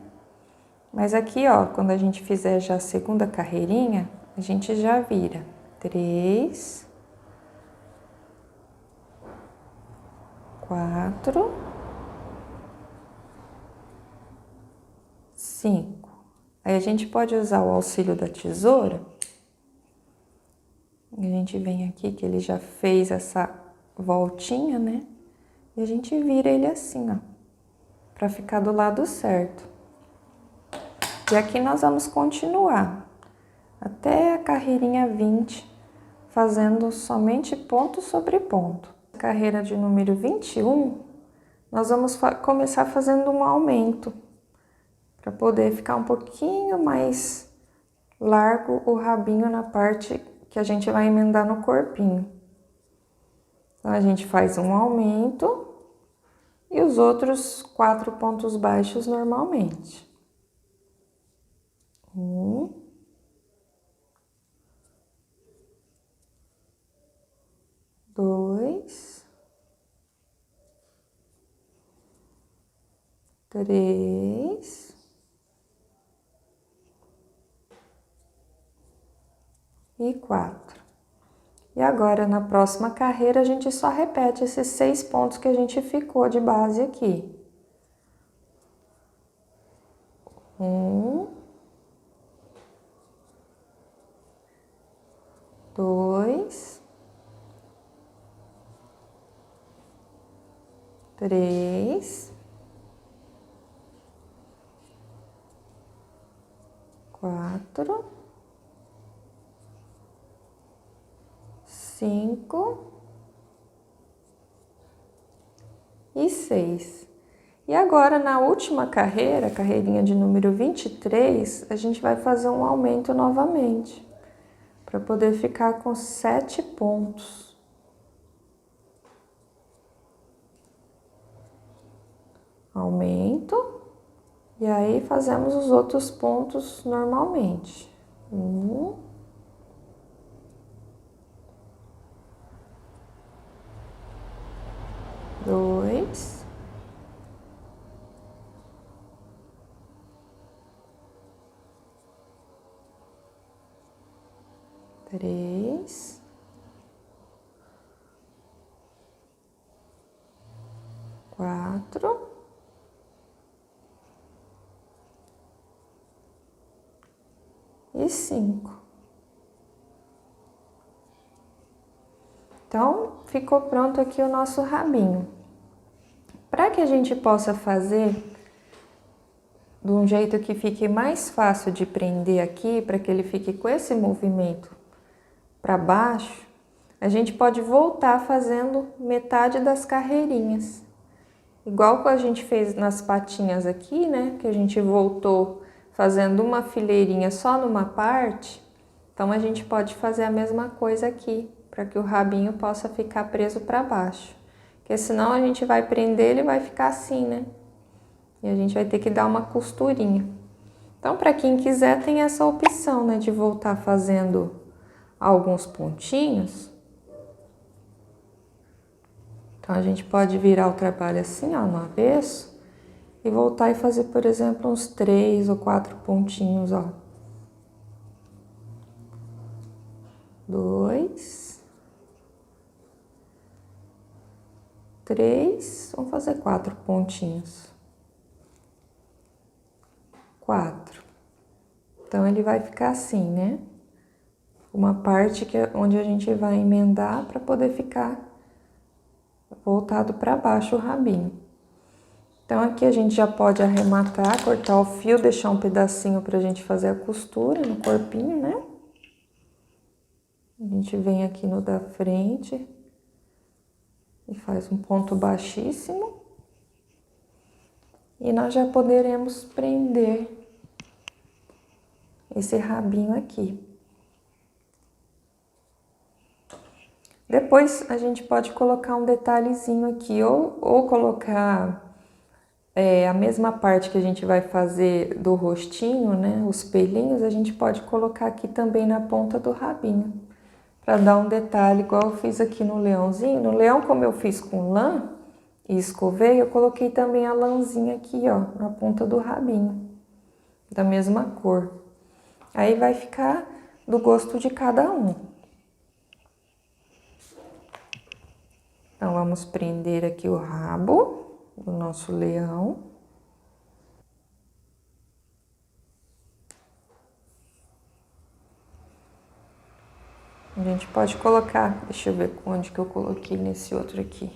Mas aqui, ó, quando a gente fizer já a segunda carreirinha, a gente já vira 3, 4, 5. Aí a gente pode usar o auxílio da tesoura. A gente vem aqui que ele já fez essa voltinha, né? E a gente vira ele assim, ó, para ficar do lado certo. E aqui nós vamos continuar até a carreirinha 20, fazendo somente ponto sobre ponto. Carreira de número 21, nós vamos começar fazendo um aumento, para poder ficar um pouquinho mais largo o rabinho na parte que a gente vai emendar no corpinho. Então, a gente faz um aumento e os outros 4 pontos baixos normalmente. 1, 2, 3 e 4. E agora, na próxima carreira, a gente só repete esses 6 pontos que a gente ficou de base aqui. 1, 2, 3, 4, 5 e 6. E agora, na última carreira, carreirinha de número 23, a gente vai fazer um aumento novamente, para poder ficar com 7 pontos. Aumento, e aí fazemos os outros pontos normalmente. 1, 2, 3, 4 e 5. Então, ficou pronto aqui o nosso rabinho. Para que a gente possa fazer de um jeito que fique mais fácil de prender aqui, para que ele fique com esse movimento para baixo, a gente pode voltar fazendo metade das carreirinhas. Igual que a gente fez nas patinhas aqui, né? Que a gente voltou fazendo uma fileirinha só numa parte. Então, a gente pode fazer a mesma coisa aqui, para que o rabinho possa ficar preso para baixo. Porque senão a gente vai prender, ele vai ficar assim, né? E a gente vai ter que dar uma costurinha. Então, para quem quiser, tem essa opção, né? De voltar fazendo alguns pontinhos. Então, a gente pode virar o trabalho assim, ó, no avesso. E voltar e fazer, por exemplo, uns 3 ou 4 pontinhos, ó. 2, 3, vamos fazer 4 pontinhos. 4. Então, ele vai ficar assim, né? Uma parte que onde a gente vai emendar para poder ficar voltado para baixo o rabinho. Então, aqui a gente já pode arrematar, cortar o fio, deixar um pedacinho pra gente fazer a costura no corpinho, né? A gente vem aqui no da frente e faz um ponto baixíssimo. E nós já poderemos prender esse rabinho aqui. Depois a gente pode colocar um detalhezinho aqui, ou colocar a mesma parte que a gente vai fazer do rostinho, né? Os pelinhos, a gente pode colocar aqui também na ponta do rabinho, para dar um detalhe, igual eu fiz aqui no leãozinho. No leão, como eu fiz com lã e escovei, eu coloquei também a lãzinha aqui, ó, na ponta do rabinho, da mesma cor. Aí vai ficar do gosto de cada um. Então, vamos prender aqui o rabo do nosso leão. A gente pode colocar, deixa eu ver onde que eu coloquei nesse outro aqui.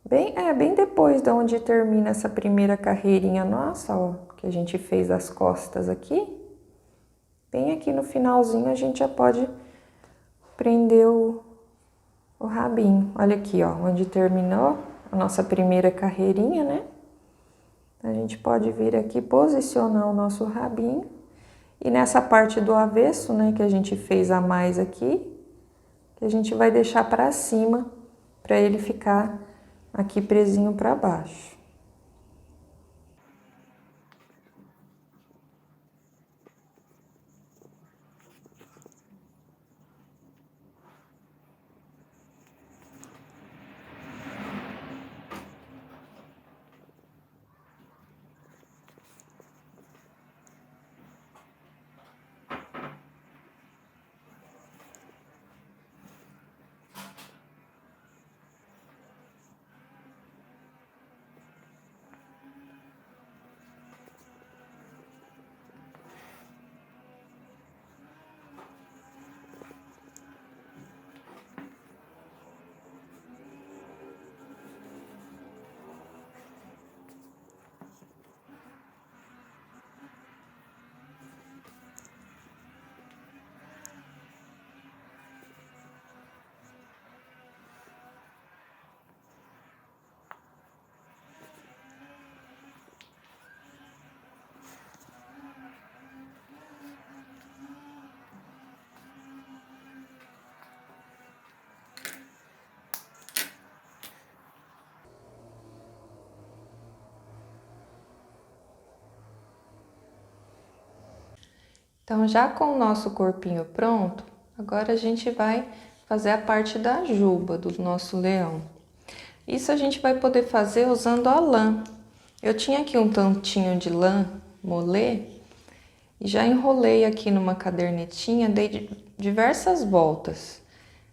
Bem depois de onde termina essa primeira carreirinha nossa, ó, que a gente fez as costas aqui. Bem aqui no finalzinho a gente já pode prender o rabinho. Olha aqui, ó, onde terminou a nossa primeira carreirinha, né? A gente pode vir aqui posicionar o nosso rabinho. E nessa parte do avesso, né, que a gente fez a mais aqui, que a gente vai deixar para cima, para ele ficar aqui presinho para baixo. Então, já com o nosso corpinho pronto, agora a gente vai fazer a parte da juba do nosso leão. Isso a gente vai poder fazer usando a lã. Eu tinha aqui um tantinho de lã molê e já enrolei aqui numa cadernetinha, dei diversas voltas.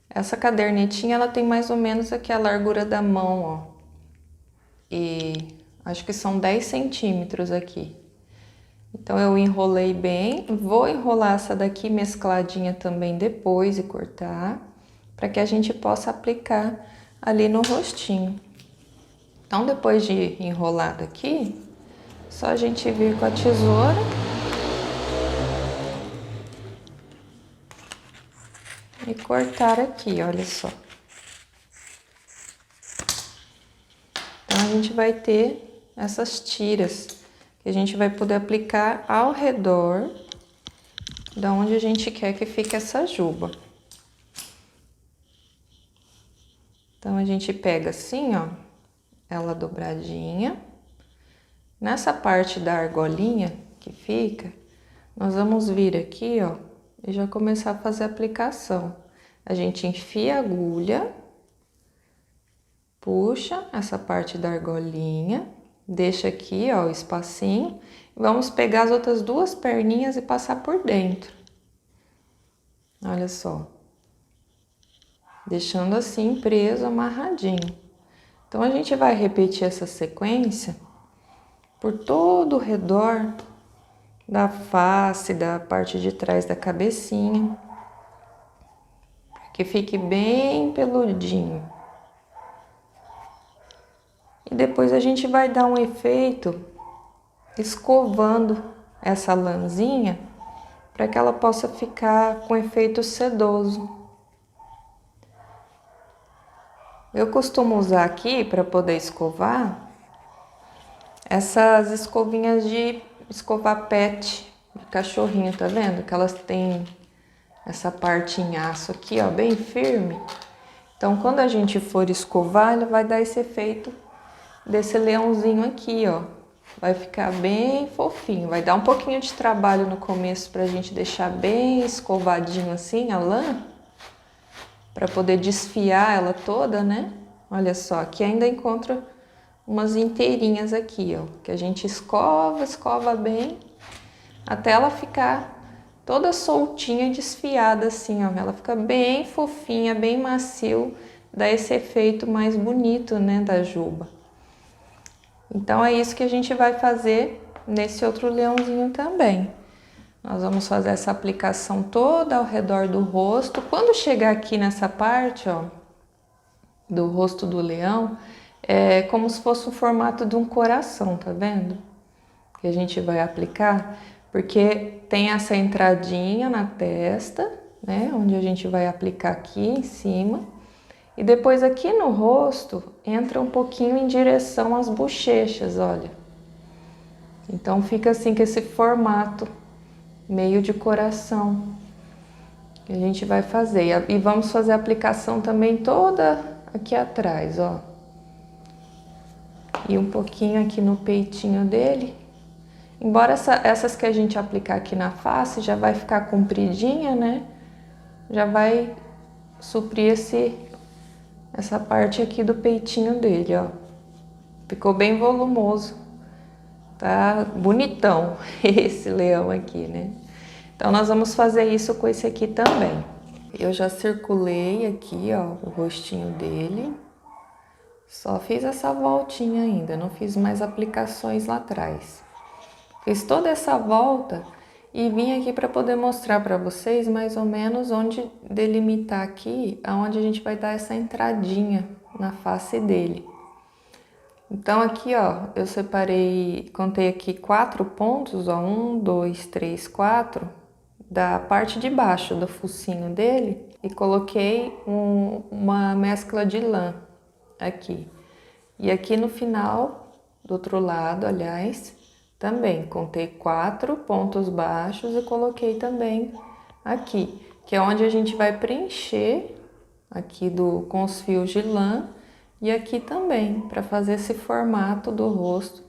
Essa cadernetinha, ela tem mais ou menos aqui a largura da mão, ó. E acho que são 10 centímetros aqui. Então, eu enrolei bem, vou enrolar essa daqui mescladinha também depois e cortar, para que a gente possa aplicar ali no rostinho. Então, depois de enrolado aqui, só a gente vir com a tesoura e cortar aqui, olha só. Então, a gente vai ter essas tiras que a gente vai poder aplicar ao redor da onde a gente quer que fique essa juba. Então, a gente pega assim, ó, ela dobradinha. Nessa parte da argolinha que fica, nós vamos vir aqui, ó, e já começar a fazer a aplicação. A gente enfia a agulha, puxa essa parte da argolinha, deixa aqui, ó, o espacinho. Vamos pegar as outras duas perninhas e passar por dentro. Olha só. Deixando assim preso, amarradinho. Então, a gente vai repetir essa sequência por todo o redor da face, da parte de trás da cabecinha, para que fique bem peludinho. E depois a gente vai dar um efeito escovando essa lãzinha para que ela possa ficar com efeito sedoso. Eu costumo usar aqui, para poder escovar, essas escovinhas de escovar pet de cachorrinho, tá vendo? Que elas têm essa parte em aço aqui, ó, bem firme. Então, quando a gente for escovar, ela vai dar esse efeito desse leãozinho aqui, ó. Vai ficar bem fofinho. Vai dar um pouquinho de trabalho no começo pra gente deixar bem escovadinho assim a lã, para poder desfiar ela toda, né? Olha só, aqui ainda encontra umas inteirinhas aqui, ó, que a gente escova bem, até ela ficar toda soltinha e desfiada assim, ó. Ela fica bem fofinha, bem macio, dá esse efeito mais bonito, né, da juba. Então é isso que a gente vai fazer nesse outro leãozinho também. Nós vamos fazer essa aplicação toda ao redor do rosto. Quando chegar aqui nessa parte, ó, do rosto do leão, é como se fosse o formato de um coração, tá vendo? Que a gente vai aplicar, porque tem essa entradinha na testa, né, onde a gente vai aplicar aqui em cima, e depois aqui no rosto entra um pouquinho em direção às bochechas, olha. Então fica assim com esse formato meio de coração que a gente vai fazer. E vamos fazer a aplicação também toda aqui atrás, ó. E um pouquinho aqui no peitinho dele. Embora essas que a gente aplicar aqui na face já vai ficar compridinha, né? Já vai suprir essa parte aqui do peitinho dele, ó. Ficou bem volumoso. Tá bonitão esse leão aqui, né? Então, nós vamos fazer isso com esse aqui também. Eu já circulei aqui, ó, o rostinho dele. Só fiz essa voltinha ainda, não fiz mais aplicações lá atrás. Fiz toda essa volta e vim aqui para poder mostrar para vocês mais ou menos onde delimitar aqui, aonde a gente vai dar essa entradinha na face dele. Então aqui, ó, eu separei, contei aqui 4 pontos, ó, 1, 2, 3, 4, da parte de baixo do focinho dele e coloquei uma mescla de lã aqui. E aqui no final, do outro lado, aliás, também contei 4 pontos baixos e coloquei também aqui, que é onde a gente vai preencher aqui com os fios de lã. E aqui também, para fazer esse formato do rosto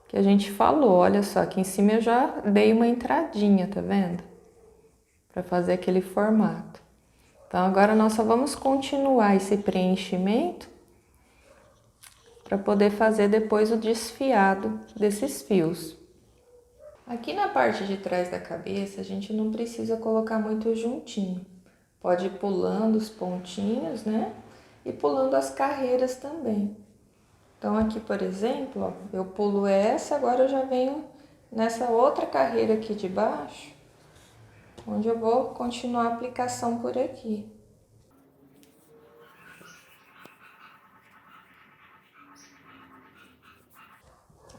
que a gente falou. Olha só, aqui em cima eu já dei uma entradinha, tá vendo? Para fazer aquele formato. Então, agora nós só vamos continuar esse preenchimento para poder fazer depois o desfiado desses fios. Aqui na parte de trás da cabeça, a gente não precisa colocar muito juntinho. Pode ir pulando os pontinhos, né? E pulando as carreiras também. Então aqui, por exemplo, ó, eu pulo essa, agora eu já venho nessa outra carreira aqui de baixo, onde eu vou continuar a aplicação por aqui.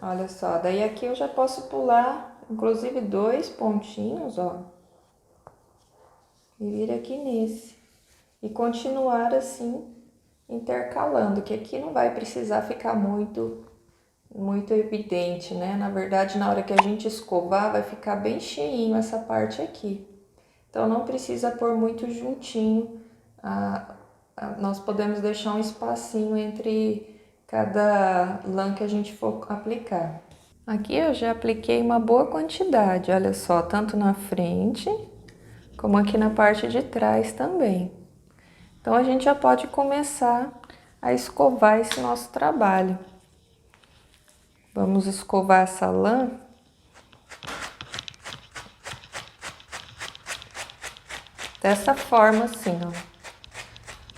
Olha só, daí aqui eu já posso pular, inclusive 2 pontinhos, ó, e vir aqui nesse. E continuar assim, intercalando, que aqui não vai precisar ficar muito evidente, né? Na verdade, na hora que a gente escovar, vai ficar bem cheinho essa parte aqui. Então, não precisa pôr muito juntinho. Nós podemos deixar um espacinho entre cada lã que a gente for aplicar. Aqui eu já apliquei uma boa quantidade, olha só, tanto na frente, como aqui na parte de trás também. Então, a gente já pode começar a escovar esse nosso trabalho. Vamos escovar essa lã. Dessa forma assim, ó.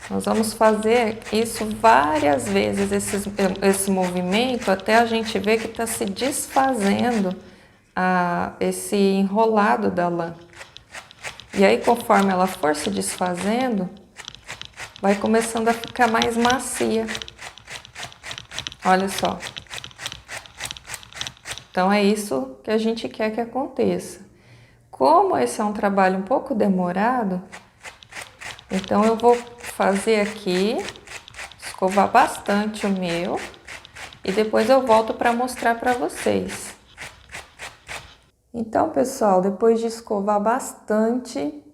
Nós vamos fazer isso várias vezes, esse movimento, até a gente ver que está se desfazendo esse enrolado da lã. E aí, conforme ela for se desfazendo, vai começando a ficar mais macia. Olha só. Então, é isso que a gente quer que aconteça. Como esse é um trabalho um pouco demorado, então eu vou fazer aqui, escovar bastante o meu e depois eu volto para mostrar para vocês. Então, pessoal, depois de escovar bastante,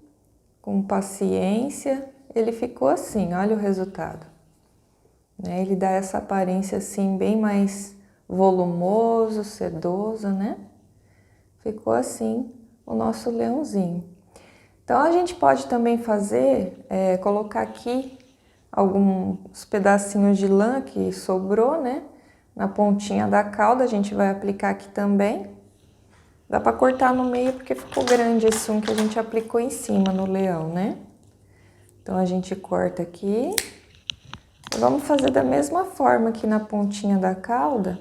com paciência, ele ficou assim, olha o resultado. Ele dá essa aparência assim, bem mais volumoso, sedoso, né? Ficou assim o nosso leãozinho. Então, a gente pode também fazer, colocar aqui alguns pedacinhos de lã que sobrou, né? Na pontinha da cauda, a gente vai aplicar aqui também. Dá para cortar no meio porque ficou grande esse um que a gente aplicou em cima no leão, né? Então, a gente corta aqui. Vamos fazer da mesma forma aqui na pontinha da cauda.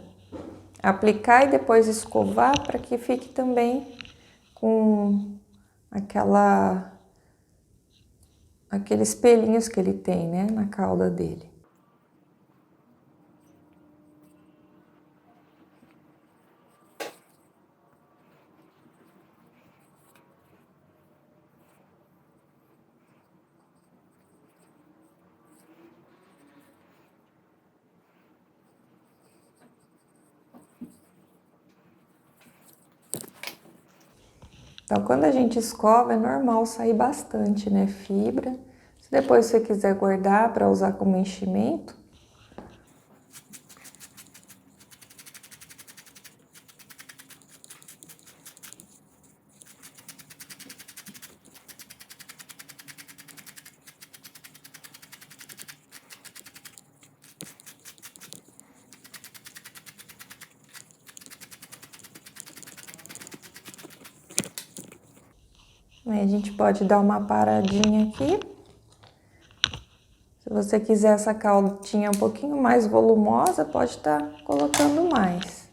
Aplicar e depois escovar para que fique também com aqueles pelinhos que ele tem, né, na cauda dele. Então, quando a gente escova, é normal sair bastante, né, fibra. Se depois você quiser guardar para usar como enchimento, aí a gente pode dar uma paradinha aqui. Se você quiser essa caldinha um pouquinho mais volumosa, pode estar colocando mais.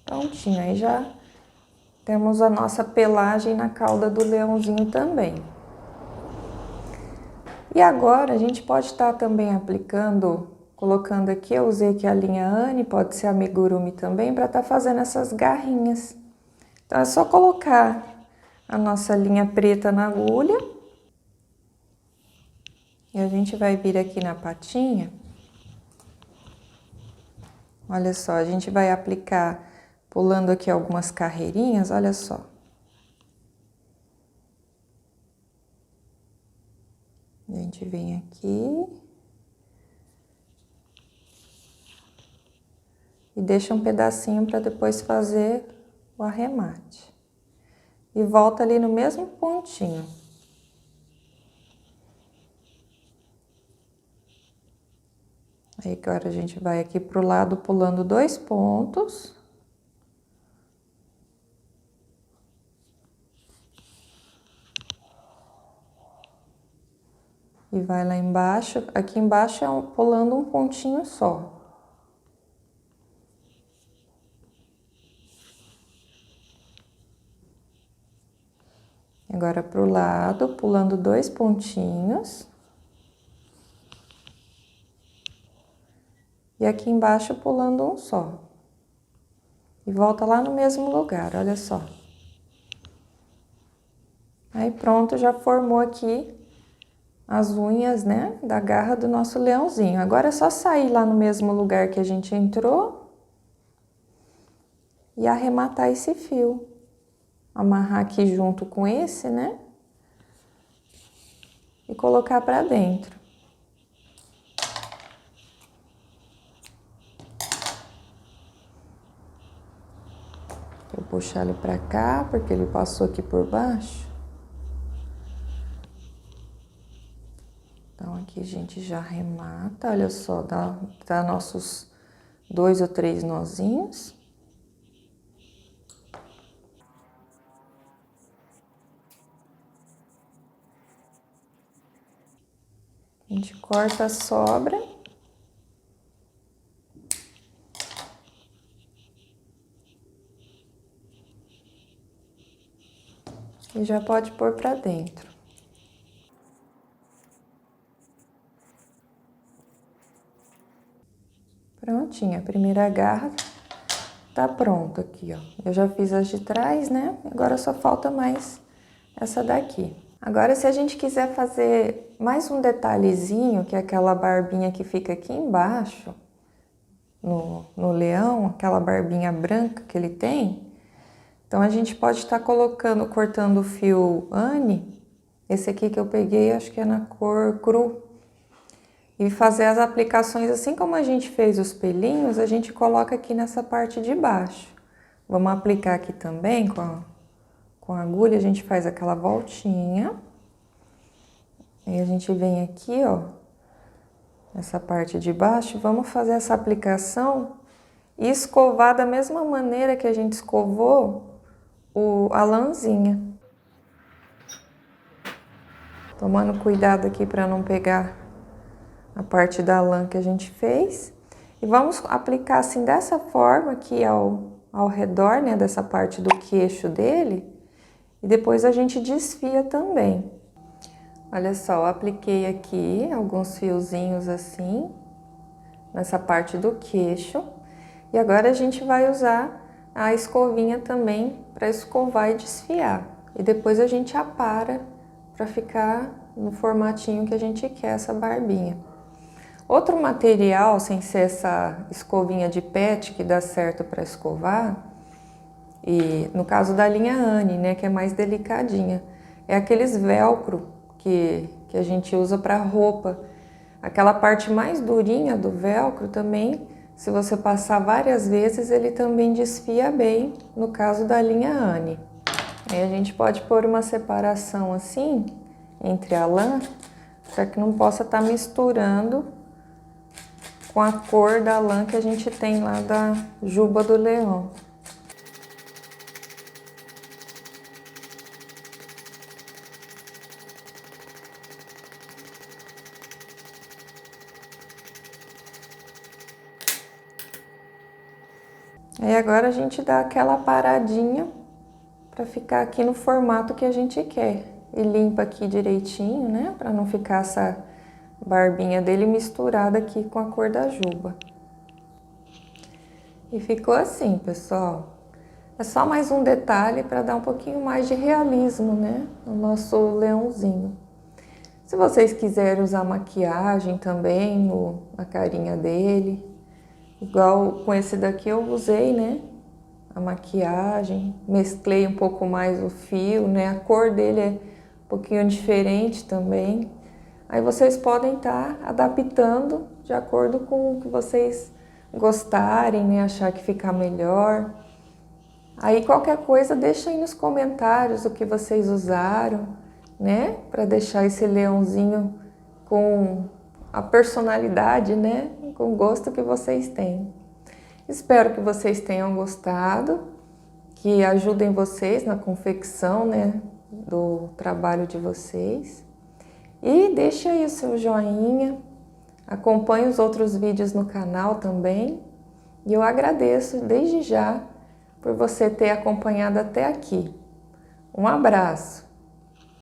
Prontinho, aí já temos a nossa pelagem na cauda do leãozinho também. E agora a gente pode estar também aplicando, colocando aqui, eu usei aqui a linha Anne, pode ser amigurumi também, para estar fazendo essas garrinhas. Então é só colocar a nossa linha preta na agulha. E a gente vai vir aqui na patinha. Olha só, a gente vai aplicar, pulando aqui algumas carreirinhas, olha só. A gente vem aqui. E deixa um pedacinho para depois fazer o arremate. E volta ali no mesmo pontinho. Aí agora a gente vai aqui pro lado pulando 2 pontos. E vai lá embaixo, aqui embaixo é pulando um pontinho só. Agora pro lado, pulando 2 pontinhos. E aqui embaixo pulando um só. E volta lá no mesmo lugar, olha só. Aí pronto, já formou aqui as unhas, né, da garra do nosso leãozinho. Agora é só sair lá no mesmo lugar que a gente entrou e arrematar esse fio. Amarrar aqui junto com esse, né? E colocar pra dentro. Vou puxar ele pra cá, porque ele passou aqui por baixo. Então, aqui a gente já arremata, olha só, dá nossos 2 ou 3 nozinhos. A gente corta a sobra. e já pode pôr para dentro. Prontinho, a primeira garra tá pronta aqui, ó. Eu já fiz as de trás, né? Agora só falta mais essa daqui. Agora, se a gente quiser fazer mais um detalhezinho, que é aquela barbinha que fica aqui embaixo, no leão, aquela barbinha branca que ele tem, então a gente pode estar cortando o fio Anne, esse aqui que eu peguei, acho que é na cor cru, e fazer as aplicações assim como a gente fez os pelinhos, a gente coloca aqui nessa parte de baixo. Vamos aplicar aqui também com a agulha, a gente faz aquela voltinha. Aí a gente vem aqui, ó, nessa parte de baixo, vamos fazer essa aplicação e escovar da mesma maneira que a gente escovou a lãzinha. Tomando cuidado aqui para não pegar a parte da lã que a gente fez. E vamos aplicar assim dessa forma aqui ao redor, né, dessa parte do queixo dele. E depois a gente desfia também. Olha só, eu apliquei aqui alguns fiozinhos assim, nessa parte do queixo. E agora a gente vai usar a escovinha também para escovar e desfiar. E depois a gente apara para ficar no formatinho que a gente quer essa barbinha. Outro material, sem ser essa escovinha de pet que dá certo para escovar, e no caso da linha Anne, né, que é mais delicadinha, é aqueles velcro que a gente usa para roupa. Aquela parte mais durinha do velcro também, se você passar várias vezes, ele também desfia bem, no caso da linha Anne. Aí a gente pode pôr uma separação assim, entre a lã, para que não possa estar misturando com a cor da lã que a gente tem lá da juba do leão. Aí agora a gente dá aquela paradinha para ficar aqui no formato que a gente quer. E limpa aqui direitinho, né? Para não ficar essa barbinha dele misturada aqui com a cor da juba. E ficou assim, pessoal. É só mais um detalhe para dar um pouquinho mais de realismo, né? No nosso leãozinho. Se vocês quiserem usar maquiagem também na carinha dele, igual com esse daqui eu usei, né? A maquiagem, mesclei um pouco mais o fio, né? A cor dele é um pouquinho diferente também. Aí vocês podem estar adaptando de acordo com o que vocês gostarem, né? Achar que fica melhor. Aí qualquer coisa deixa aí nos comentários o que vocês usaram, né? Para deixar esse leãozinho com a personalidade, né? Com o gosto que vocês têm. Espero que vocês tenham gostado, que ajudem vocês na confecção, né, do trabalho de vocês. E deixe aí o seu joinha, acompanhe os outros vídeos no canal também. E eu agradeço desde já por você ter acompanhado até aqui. Um abraço!